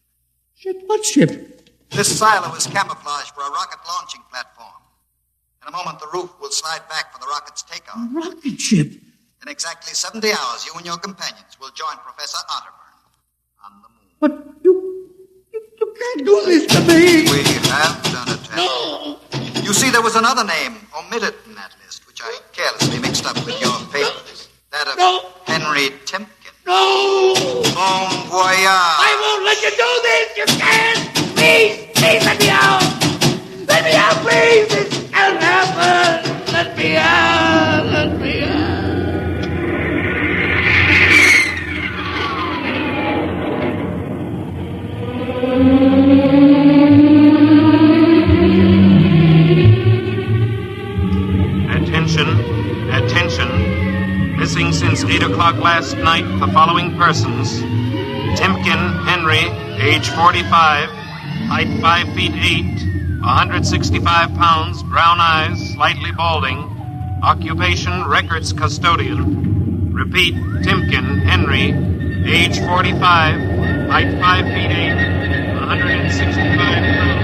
Ship? What ship? This silo is camouflage for a rocket launching platform. In a moment, the roof will slide back for the rocket's takeoff. A rocket ship? In exactly 70 hours, you and your companions will join Professor Otterburn on the moon. But you can't do this to me. We have done it, Henry. No. You see, there was another name omitted in that list, which I carelessly mixed up with your papers. That of Henry Timken. No! Bon voyage. I won't let you do this! You can't! Please let me out! Let me out, please! This can't happen! Let me out! Let me out! Attention. Missing since 8 o'clock last night, the following persons. Timken Henry, age 45, height 5 feet 8, 165 pounds, brown eyes, slightly balding, occupation records custodian. Repeat, Timken Henry, age 45, height 5 feet 8, 165 pounds.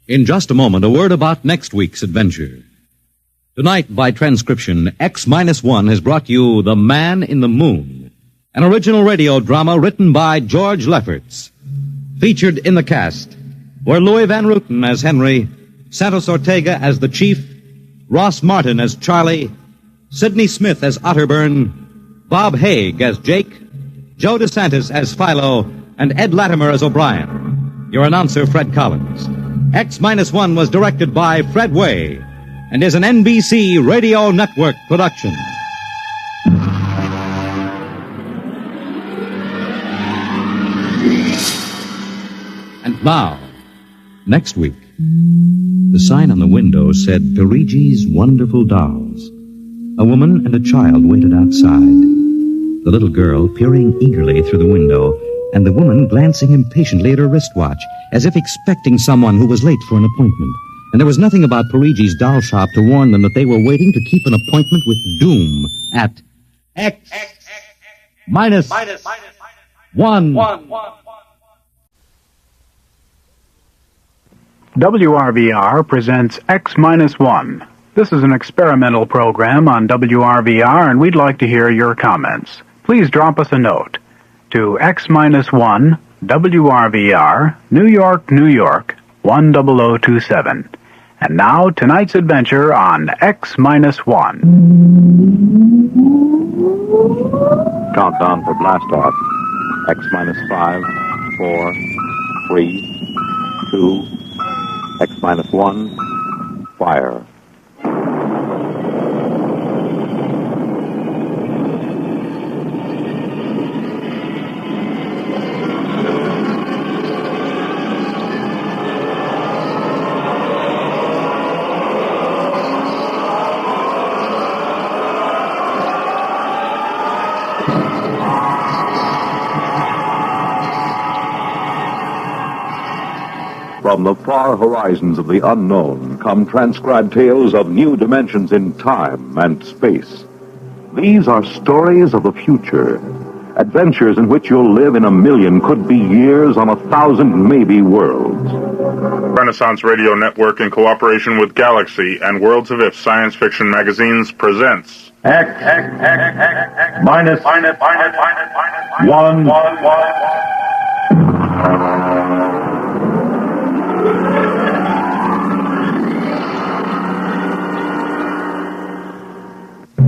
In just a moment, a word about next week's adventure. Tonight, by transcription, X-1 has brought you The Man in the Moon, an original radio drama written by George Lefferts. Featured in the cast were Louis Van Ruten as Henry, Santos Ortega as the Chief, Ross Martin as Charlie, Sidney Smith as Otterburn, Bob Haig as Jake, Joe DeSantis as Philo, and Ed Latimer as O'Brien. Your announcer, Fred Collins. X-1 was directed by Fred Way and is an NBC Radio Network production. And now, next week, the sign on the window said Parigi's Wonderful Dolls. A woman and a child waited outside. The little girl peering eagerly through the window, and the woman glancing impatiently at her wristwatch, as if expecting someone who was late for an appointment. And there was nothing about Parigi's doll shop to warn them that they were waiting to keep an appointment with Doom at X-1. WRVR presents X-1. This is an experimental program on WRVR, and we'd like to hear your comments. Please drop us a note to X-1, WRVR, New York, New York, 10027. And now, tonight's adventure on X-1. Countdown for blast off. X-5, 4, 3, 2, X-1, fire. From the far horizons of the unknown come transcribed tales of new dimensions in time and space. These are stories of the future, adventures in which you'll live in a million, could be years, on 1,000 maybe worlds. Renaissance Radio Network, in cooperation with Galaxy and Worlds of If Science Fiction magazines, presents X-1.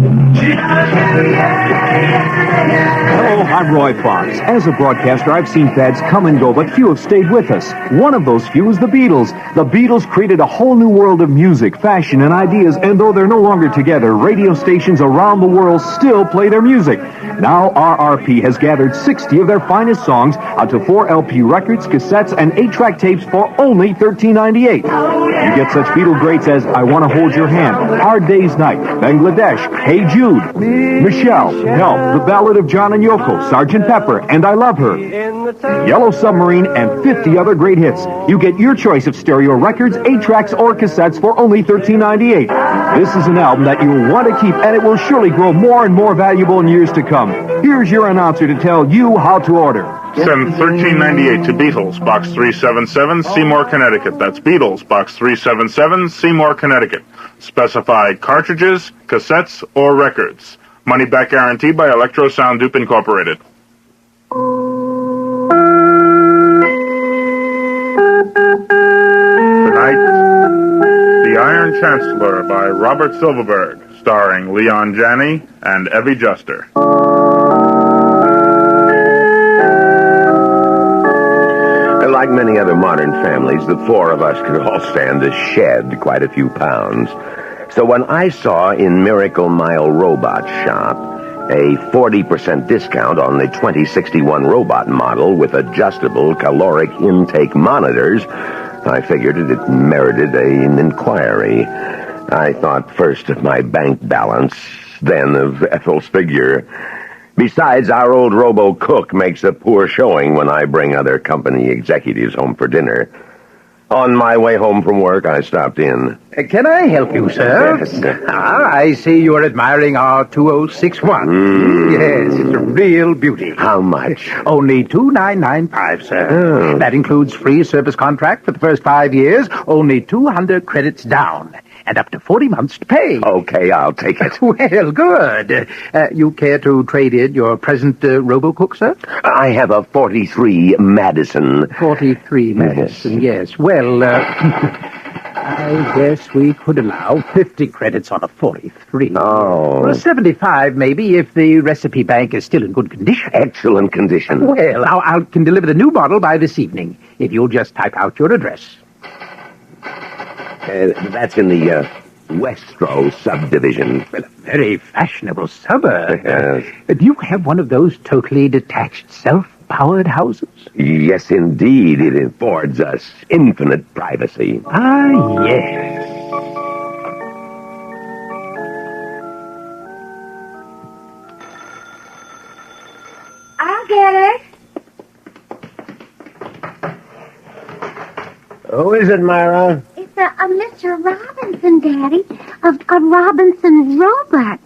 Hello, I'm Roy Fox. As a broadcaster, I've seen fads come and go, but few have stayed with us. One of those few is the Beatles. The Beatles created a whole new world of music, fashion, and ideas, and though they're no longer together, radio stations around the world still play their music. Now, RRP has gathered 60 of their finest songs onto 4 LP records, cassettes, and 8-track tapes for only $13.98. You get such Beatle greats as I Want to Hold Your Hand, Hard Day's Night, Bangladesh, Hey Jude, Michelle, Help, The Ballad of John and Yoko, Sgt. Pepper, and I Love Her, Yellow Submarine, and 50 other great hits. You get your choice of stereo records, 8-tracks, or cassettes for only $13.98. This is an album that you'll want to keep, and it will surely grow more and more valuable in years to come. Here's your announcer to tell you how to order. Send $13.98 to Beatles, Box 377, Seymour, Connecticut. That's Beatles, Box 377, Seymour, Connecticut. Specify cartridges, cassettes, or records. Money back guarantee by Electro Sound Dupe Incorporated. Tonight, The Iron Chancellor by Robert Silverberg, starring Leon Janney and Evie Juster. Like many other modern families, the 4 of us could all stand to shed quite a few pounds. So when I saw in Miracle Mile Robot Shop a 40% discount on the 2061 robot model with adjustable caloric intake monitors, I figured it merited an inquiry. I thought first of my bank balance, then of Ethel's figure. Besides, our old robo-cook makes a poor showing when I bring other company executives home for dinner. On my way home from work, I stopped in. Can I help you, sir? Yes. I see you're admiring our 2061. Yes, it's a real beauty. How much? Only $2,995, sir. Oh. That includes free service contract for the first 5 years, only 200 credits down, and up to 40 months to pay. Okay, I'll take it. Well, good. You care to trade in your present robo-cook, sir? I have a 43 Madison. 43 Madison, yes. Well, I guess we could allow 50 credits on a 43. Oh. Or 75, maybe, if the recipe bank is still in good condition. Excellent condition. Well, I can deliver the new bottle by this evening, if you'll just type out your address. That's in the Westro subdivision. Well, a very fashionable suburb. Yes. Do you have one of those totally detached, self-powered houses? Yes, indeed. It affords us infinite privacy. Ah, yes. I'll get it. Who is it, Myra? It's a Mr. Robinson, Daddy, of Robinson's Robots.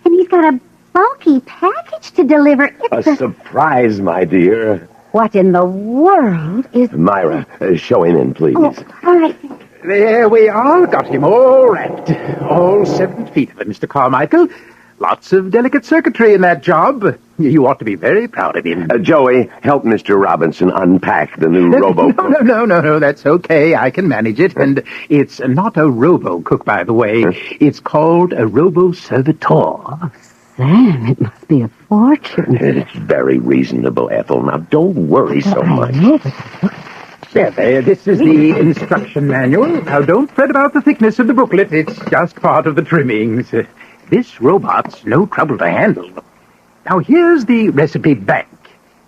And he's got a bulky package to deliver. It's A surprise, my dear. What in the world is... Myra, show him in, please. Oh, all right. There we are. Got him all wrapped. All 7 feet of it, Mr. Carmichael. Lots of delicate circuitry in that job. You ought to be very proud of him. Joey, help Mr. Robinson unpack the new robo. No, that's okay. I can manage it. And it's not a robo-cook, by the way. It's called a robo-servitor. Sam, it must be a fortune. It's very reasonable, Ethel. Now, don't worry so much. There, this is the instruction manual. Now, don't fret about the thickness of the booklet. It's just part of the trimmings. This robot's no trouble to handle. Now, here's the recipe bank.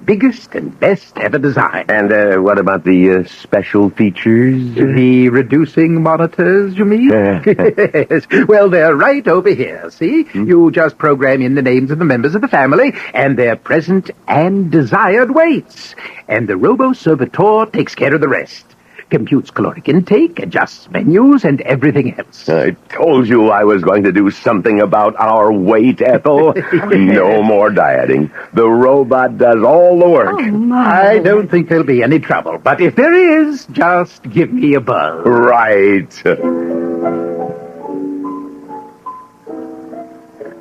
Biggest and best ever designed. And what about the special features? The reducing monitors, you mean? Yes. Well, they're right over here, see? You just program in the names of the members of the family and their present and desired weights. And the robo-servitor takes care of the rest. Computes caloric intake, adjusts menus, and everything else. I told you I was going to do something about our weight, Ethel. No more dieting. The robot does all the work. Oh, my. I don't think there'll be any trouble, but if there is, just give me a buzz. Right.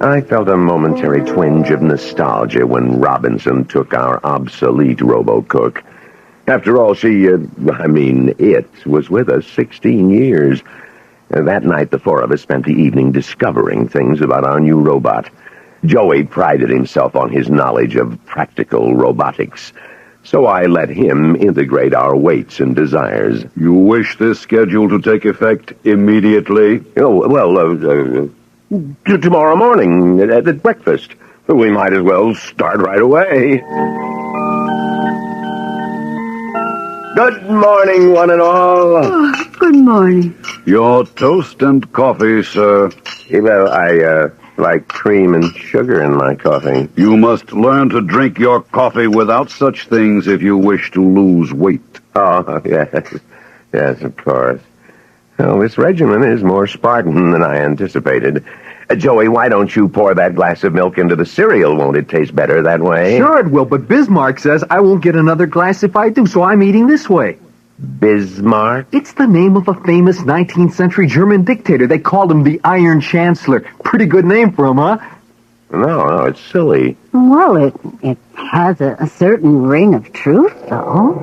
I felt a momentary twinge of nostalgia when Robinson took our obsolete robo-cook. After all, it was with us 16 years. That night, the four of us spent the evening discovering things about our new robot. Joey prided himself on his knowledge of practical robotics, so I let him integrate our weights and desires. You wish this schedule to take effect immediately? Oh, well, tomorrow morning at breakfast. We might as well start right away. Good morning, one and all. Oh, good morning. Your toast and coffee, sir. Well, I like cream and sugar in my coffee. You must learn to drink your coffee without such things if you wish to lose weight. Oh, yes. Yes, of course. Well, this regimen is more Spartan than I anticipated. Joey, why don't you pour that glass of milk into the cereal? Won't it taste better that way? Sure it will, but Bismarck says I won't get another glass if I do, so I'm eating this way. Bismarck? It's the name of a famous 19th century German dictator. They called him the Iron Chancellor. Pretty good name for him, huh? No, it's silly. Well, it has a certain ring of truth, though.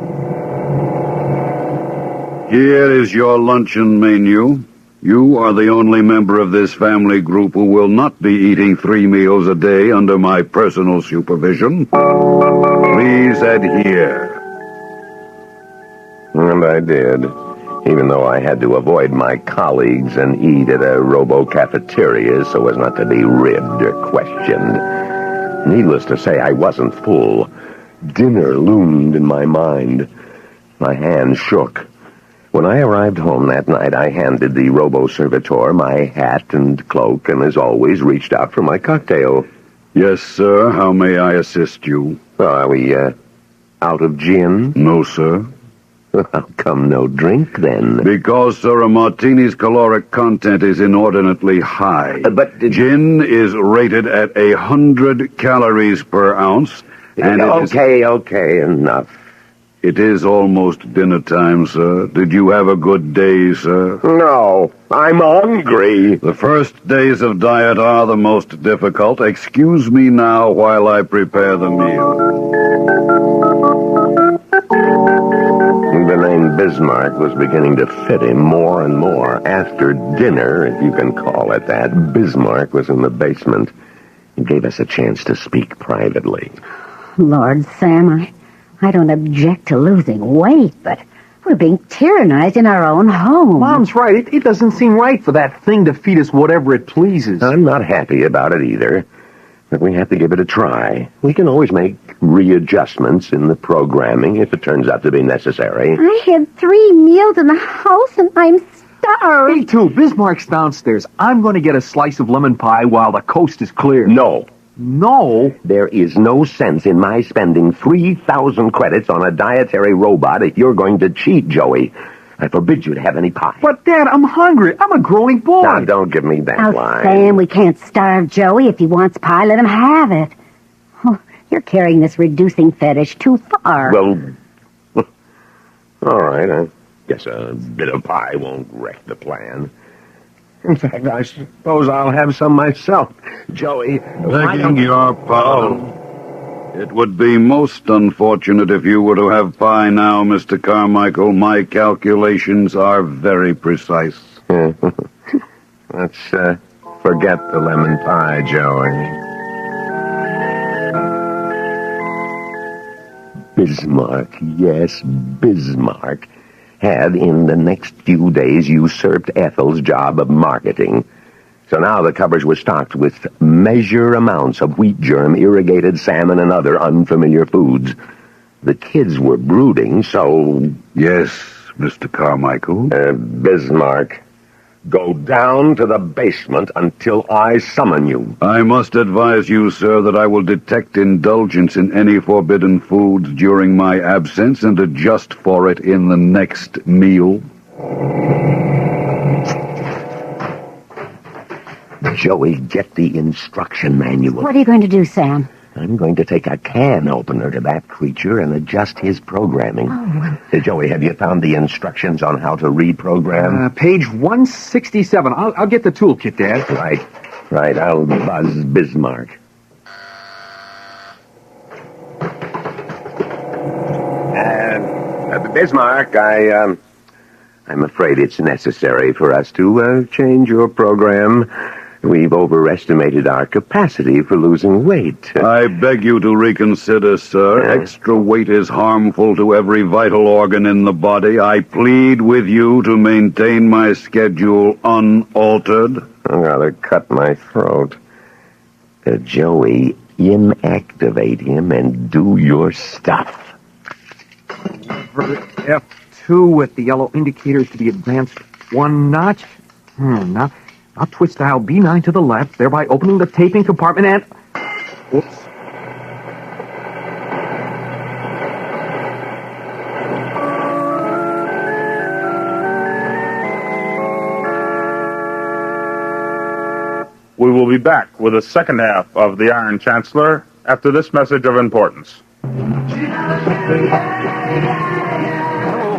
Here is your luncheon menu. You are the only member of this family group who will not be eating 3 meals a day under my personal supervision. Please adhere. And I did, even though I had to avoid my colleagues and eat at a robo-cafeteria so as not to be ribbed or questioned. Needless to say, I wasn't full. Dinner loomed in my mind. My hand shook. When I arrived home that night, I handed the robo-servitor my hat and cloak and, as always, reached out for my cocktail. Yes, sir. How may I assist you? Are we, out of gin? No, sir. How come no drink, then? Because, sir, a martini's caloric content is inordinately high. But gin is rated at 100 calories per ounce, and Okay, enough. It is almost dinner time, sir. Did you have a good day, sir? No, I'm hungry. The first days of diet are the most difficult. Excuse me now while I prepare the meal. The name Bismarck was beginning to fit him more and more. After dinner, if you can call it that, Bismarck was in the basement. He gave us a chance to speak privately. Lord, Sam, I don't object to losing weight, but we're being tyrannized in our own home. Mom's right. It doesn't seem right for that thing to feed us whatever it pleases. I'm not happy about it either, but we have to give it a try. We can always make readjustments in the programming if it turns out to be necessary. I had 3 meals in the house and I'm starved. Me too. Bismarck's downstairs. I'm going to get a slice of lemon pie while the coast is clear. No. No? There is no sense in my spending 3,000 credits on a dietary robot if you're going to cheat, Joey. I forbid you to have any pie. But, Dad, I'm hungry. I'm a growing boy. Now, don't give me that line. Sam, we can't starve Joey. If he wants pie, let him have it. Oh, you're carrying this reducing fetish too far. Well, all right. I guess a bit of pie won't wreck the plan. In fact, I suppose I'll have some myself. Joey, Begging your pardon. It would be most unfortunate if you were to have pie now, Mr. Carmichael. My calculations are very precise. Let's forget the lemon pie, Joey. Bismarck, yes, Bismarck, had in the next few days usurped Ethel's job of marketing. So now the cupboards were stocked with measure amounts of wheat germ, irrigated salmon, and other unfamiliar foods. The kids were brooding, so... Yes, Mr. Carmichael? Bismarck, go down to the basement until I summon you. I must advise you, sir, that I will detect indulgence in any forbidden foods during my absence and adjust for it in the next meal. Joey, get the instruction manual. What are you going to do, Sam? I'm going to take a can opener to that creature and adjust his programming. Oh. Joey, have you found the instructions on how to reprogram? Page 167. I'll get the toolkit, Dad. Right. I'll buzz Bismarck. Bismarck, I'm afraid it's necessary for us to change your program. We've overestimated our capacity for losing weight. I beg you to reconsider, sir. Extra weight is harmful to every vital organ in the body. I plead with you to maintain my schedule unaltered. I'd rather cut my throat. Joey, inactivate him and do your stuff. F2 with the yellow indicators to be advanced 1 notch. Now twist dial B9 to the left, thereby opening the taping compartment and... Whoops. We will be back with the second half of The Iron Chancellor after this message of importance.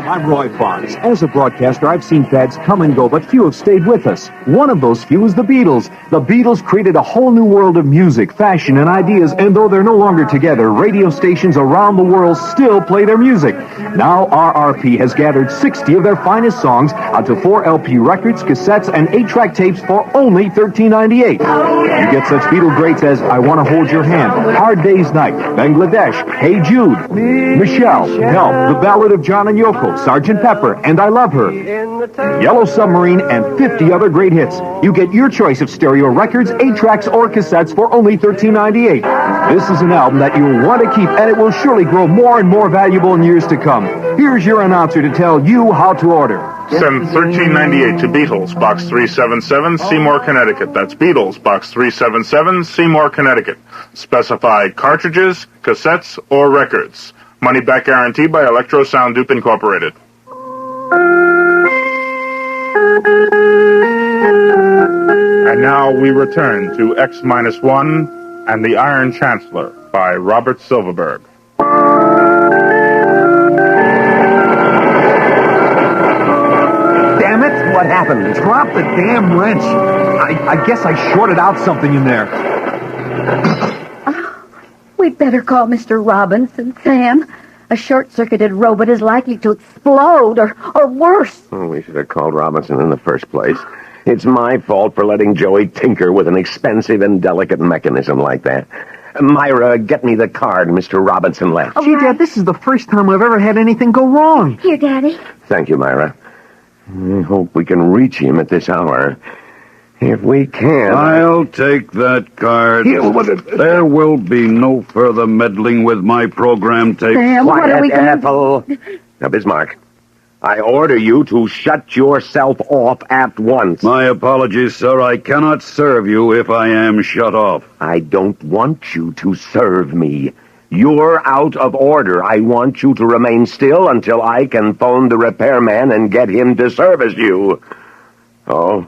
I'm Roy Fox. As a broadcaster, I've seen fads come and go, but few have stayed with us. One of those few is the Beatles. The Beatles created a whole new world of music, fashion, and ideas, and though they're no longer together, radio stations around the world still play their music. Now RRP has gathered 60 of their finest songs onto 4 LP records, cassettes, and 8-track tapes for only $13.98. You get such Beatle greats as I Want to Hold Your Hand, Hard Day's Night, Bangladesh, Hey Jude, Michelle, Help, The Ballad of John and Yoko, Sgt. Pepper, and I Love Her, Yellow Submarine, and 50 other great hits. You get your choice of stereo records, 8-tracks, or cassettes for only $13.98. This is an album that you'll want to keep, and it will surely grow more and more valuable in years to come. Here's your announcer to tell you how to order. Send $13.98 to Beatles, Box 377, Seymour, Connecticut. That's Beatles, Box 377, Seymour, Connecticut. Specify cartridges, cassettes, or records. Money back guarantee by Electro Sound Dupe Incorporated. And now we return to X-1 and the Iron Chancellor by Robert Silverberg. Damn it! What happened? Drop the damn wrench. I guess I shorted out something in there. We'd better call Mr. Robinson, Sam. A short-circuited robot is likely to explode, or worse. Oh, we should have called Robinson in the first place. It's my fault for letting Joey tinker with an expensive and delicate mechanism like that. Myra, get me the card Mr. Robinson left. Gee, Dad, this is the first time I've ever had anything go wrong. Here, Daddy. Thank you, Myra. I hope we can reach him at this hour. If we can... I'll take that card. There will be no further meddling with my program tape. Sam, what are we going to... Ethel. Now, Bismarck, I order you to shut yourself off at once. My apologies, sir. I cannot serve you if I am shut off. I don't want you to serve me. You're out of order. I want you to remain still until I can phone the repairman and get him to service you. Oh,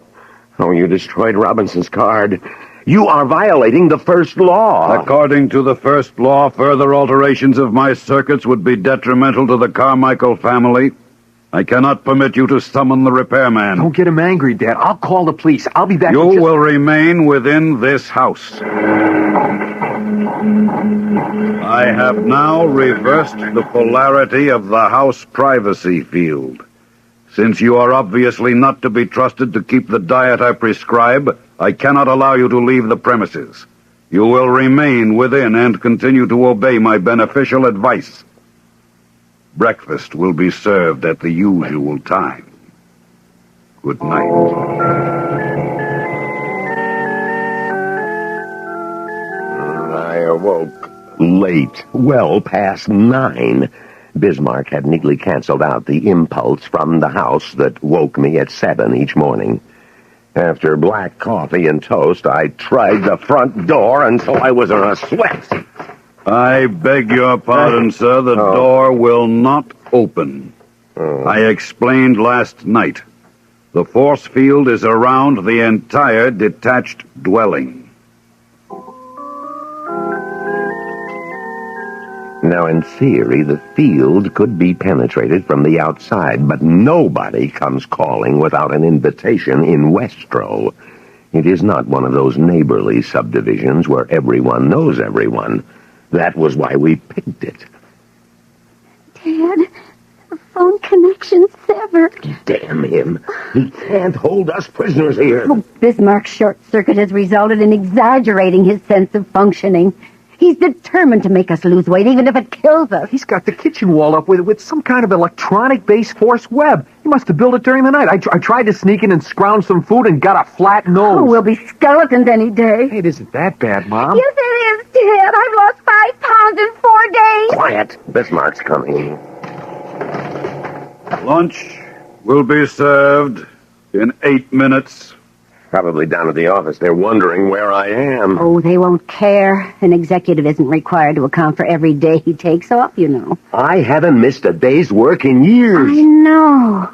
you destroyed Robinson's card. You are violating the first law. According to the first law, further alterations of my circuits would be detrimental to the Carmichael family. I cannot permit you to summon the repairman. Don't get him angry, Dad. I'll call the police. I'll be back. You will remain within this house. I have now reversed the polarity of the house privacy field. Since you are obviously not to be trusted to keep the diet I prescribe, I cannot allow you to leave the premises. You will remain within and continue to obey my beneficial advice. Breakfast will be served at the usual time. Good night. I awoke late, well past 9. Bismarck had neatly canceled out the impulse from the house that woke me at 7 each morning. After black coffee and toast, I tried the front door until I was in a sweat. I beg your pardon, sir. The door will not open. I explained last night. The force field is around the entire detached dwelling. Now, in theory, the field could be penetrated from the outside, but nobody comes calling without an invitation in Westro. It is not one of those neighborly subdivisions where everyone knows everyone. That was why we picked it. Dad, the phone connection severed. Damn him. He can't hold us prisoners here. Oh, Bismarck's short circuit has resulted in exaggerating his sense of functioning. He's determined to make us lose weight, even if it kills us. He's got the kitchen wall up with some kind of electronic-based force web. He must have built it during the night. I tried to sneak in and scrounge some food and got a flat nose. Oh, we'll be skeletons any day. Hey, it isn't that bad, Mom. Yes, it is, Dad. I've lost 5 pounds in 4 days. Quiet. Bismarck's coming. Lunch will be served in 8 minutes. Probably down at the office. They're wondering where I am. Oh, they won't care. An executive isn't required to account for every day he takes off, you know. I haven't missed a day's work in years. I know.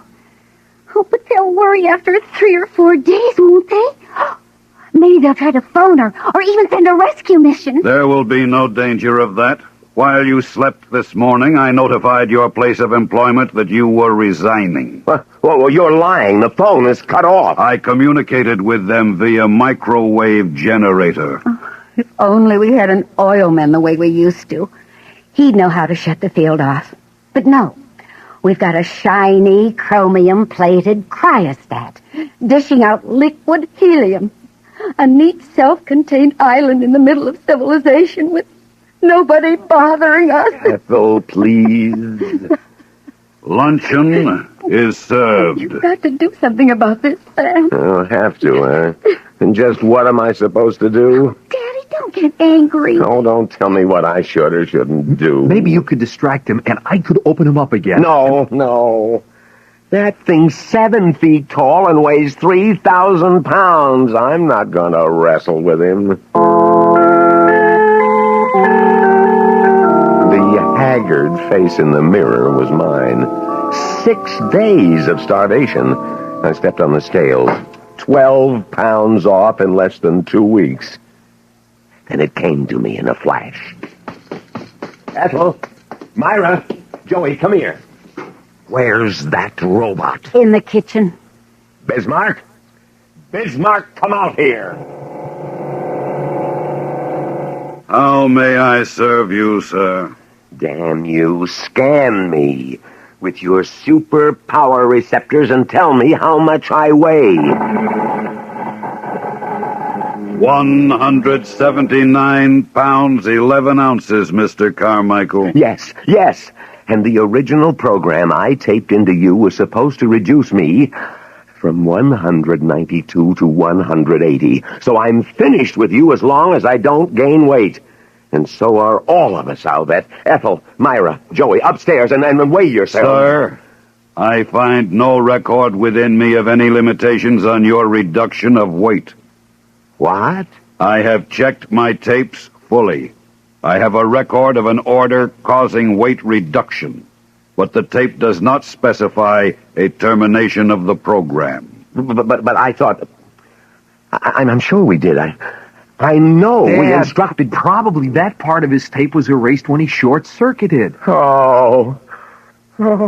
Oh, but they'll worry after 3 or 4 days, won't they? Maybe they'll try to phone her, or even send a rescue mission. There will be no danger of that. While you slept this morning, I notified your place of employment that you were resigning. Well, you're lying. The phone is cut off. I communicated with them via microwave generator. Oh, if only we had an oilman the way we used to. He'd know how to shut the field off. But no, we've got a shiny, chromium-plated cryostat, dishing out liquid helium. A neat, self-contained island in the middle of civilization with nobody bothering us. Ethel, please. Luncheon is served. You've got to do something about this, Sam. I'll have to, huh? And just what am I supposed to do? Daddy, don't get angry. Oh, don't tell me what I should or shouldn't do. Maybe you could distract him, and I could open him up again. No. That thing's 7 feet tall and weighs 3,000 pounds. I'm not gonna wrestle with him. The haggard face in the mirror was mine. 6 days of starvation. I stepped on the scales. 12 pounds off in less than 2 weeks. Then it came to me in a flash. Ethel, Myra, Joey, come here. Where's that robot? In the kitchen. Bismarck? Bismarck, come out here. How may I serve you, sir? Damn you, scan me with your super power receptors and tell me how much I weigh. 179 pounds, 11 ounces, Mr. Carmichael. Yes. And the original program I taped into you was supposed to reduce me from 192 to 180. So I'm finished with you as long as I don't gain weight. And so are all of us, I'll bet. Ethel, Myra, Joey, upstairs and weigh yourselves. Sir, I find no record within me of any limitations on your reduction of weight. What? I have checked my tapes fully. I have a record of an order causing weight reduction, but the tape does not specify a termination of the program. But I thought... I'm sure we did. I know we instructed... Probably that part of his tape was erased when he short-circuited. Oh. Dear,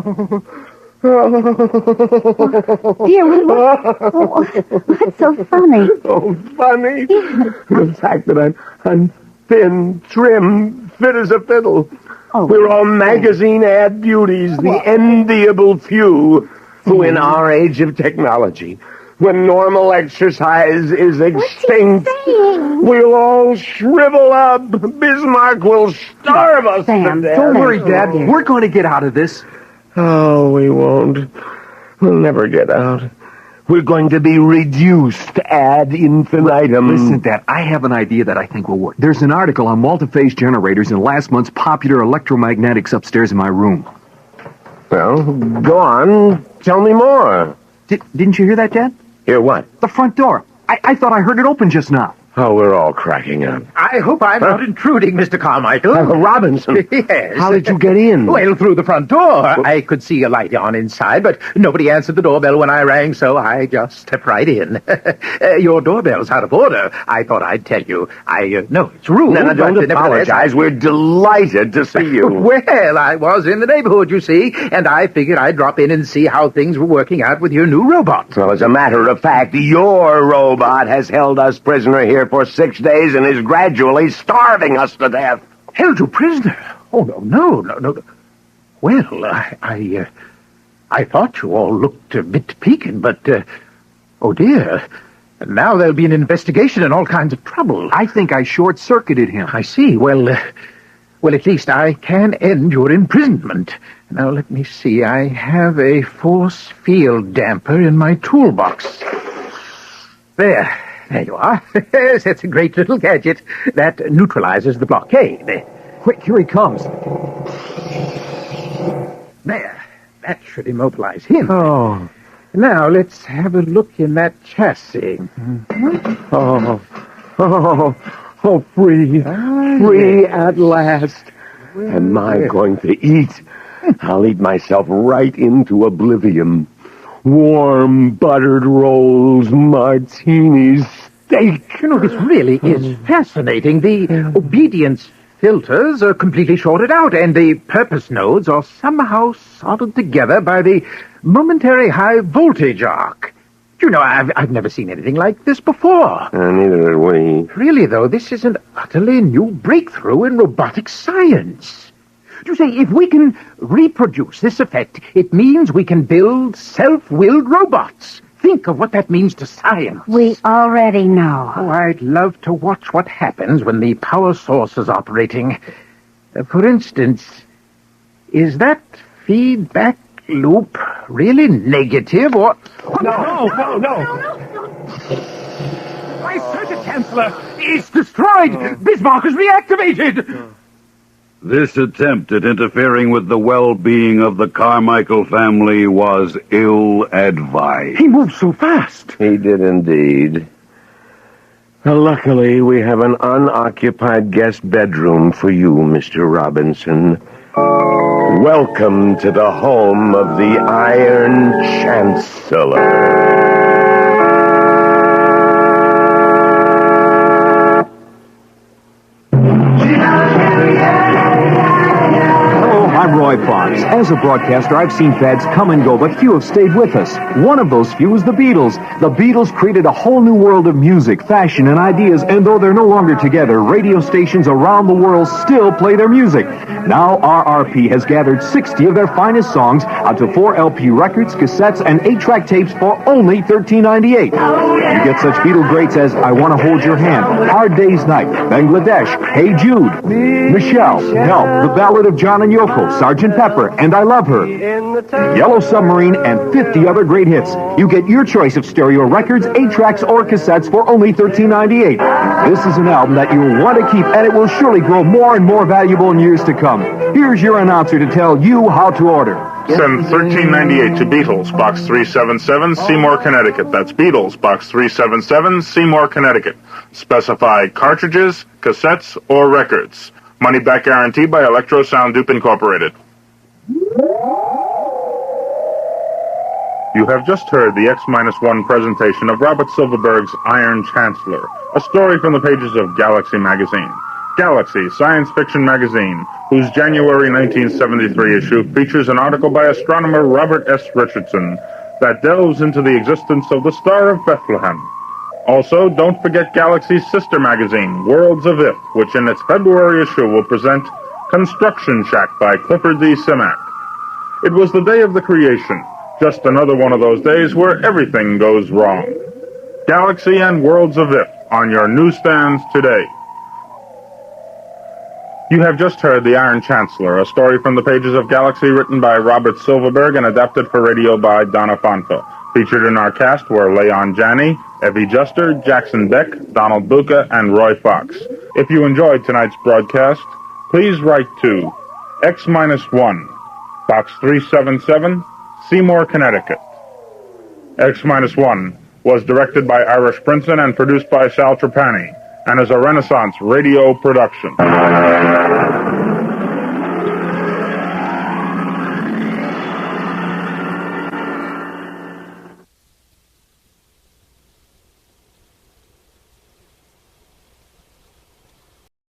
what's so funny? Oh, funny? The fact that I'm thin, trim, fit as a fiddle. Oh, we're all magazine ad beauties, the enviable few who in our age of technology, when normal exercise is extinct, we'll all shrivel up. Bismarck will starve us to death. Don't worry, Dad. We're going to get out of this. Oh, we won't. We'll never get out. We're going to be reduced ad infinitum. Listen, Dad, I have an idea that I think will work. There's an article on multi-phase generators in last month's Popular Electromagnetics upstairs in my room. Well, go on. Tell me more. Didn't you hear that, Dad? Hear what? The front door. I thought I heard it open just now. Oh, we're all cracking up. I hope I'm not intruding, Mr. Carmichael. Robinson. Yes. How did you get in? Well, through the front door. I could see a light on inside, but nobody answered the doorbell when I rang, so I just stepped right in. Your doorbell's out of order. I thought I'd tell you. I know it's rude. No, don't apologize. We're delighted to see you. Well, I was in the neighborhood, you see, and I figured I'd drop in and see how things were working out with your new robot. Well, as a matter of fact, your robot has held us prisoner here for 6 days and is gradually starving us to death. Held you prisoner? Oh, no. Well, I thought you all looked a bit peaked, but, oh dear. Now there'll be an investigation and all kinds of trouble. I think I short-circuited him. I see. Well, at least I can end your imprisonment. Now, let me see. I have a force field damper in my toolbox. There you are. Yes, that's a great little gadget that neutralizes the blockade. Quick, here he comes. There. That should immobilize him. Oh. Now, let's have a look in that chassis. Oh, free. Free at last. Am I going to eat? I'll eat myself right into oblivion. Warm, buttered rolls, martinis, steak. You know, this really is fascinating. The obedience filters are completely shorted out, and the purpose nodes are somehow soldered together by the momentary high voltage arc. You know, I've never seen anything like this before. Neither have we. Really, though, this is an utterly new breakthrough in robotic science. You say, if we can reproduce this effect, it means we can build self-willed robots. Think of what that means to science. We already know. Oh, I'd love to watch what happens when the power source is operating. For instance, is that feedback loop really negative, or... No. My circuit chancellor is destroyed! Bismarck is reactivated! This attempt at interfering with the well-being of the Carmichael family was ill-advised. He moved so fast. He did indeed. Luckily, we have an unoccupied guest bedroom for you, Mr. Robinson. Welcome to the home of the Iron Chancellor. I'm Roy Fox. As a broadcaster, I've seen fads come and go, but few have stayed with us. One of those few is the Beatles. The Beatles created a whole new world of music, fashion, and ideas, and though they're no longer together, radio stations around the world still play their music. Now, RRP has gathered 60 of their finest songs onto 4 LP records, cassettes, and 8-track tapes for only $13.98. You get such Beatle greats as I Want to Hold Your Hand, Hard Day's Night, Bangladesh, Hey Jude, Michelle, Help, The Ballad of John and Yoko, Sgt. Pepper, and I Love Her, Yellow Submarine, and 50 other great hits. You get your choice of stereo records, 8-tracks, or cassettes for only $13.98. This is an album that you'll want to keep, and it will surely grow more and more valuable in years to come. Here's your announcer to tell you how to order. Send $13.98 to Beatles, Box 377, Seymour, Connecticut. That's Beatles, Box 377, Seymour, Connecticut. Specify cartridges, cassettes, or records. Money back guarantee by Electro Sound Dupe Incorporated. You have just heard the X-1 presentation of Robert Silverberg's Iron Chancellor, a story from the pages of Galaxy magazine. Galaxy, science fiction magazine, whose January 1973 issue features an article by astronomer Robert S. Richardson that delves into the existence of the Star of Bethlehem. Also, don't forget Galaxy's sister magazine, Worlds of If, which in its February issue will present Construction Shack by Clifford D. Simak. It was the day of the creation, just another one of those days where everything goes wrong. Galaxy and Worlds of If on your newsstands today. You have just heard The Iron Chancellor, a story from the pages of Galaxy written by Robert Silverberg and adapted for radio by Donna Fonto. Featured in our cast were Leon Janney, Evie Juster, Jackson Beck, Donald Buca, and Roy Fox. If you enjoyed tonight's broadcast, please write to X-1, Box 377, Seymour, Connecticut. X-1 was directed by Irish Princeton and produced by Sal Trapani, and is a Renaissance radio production.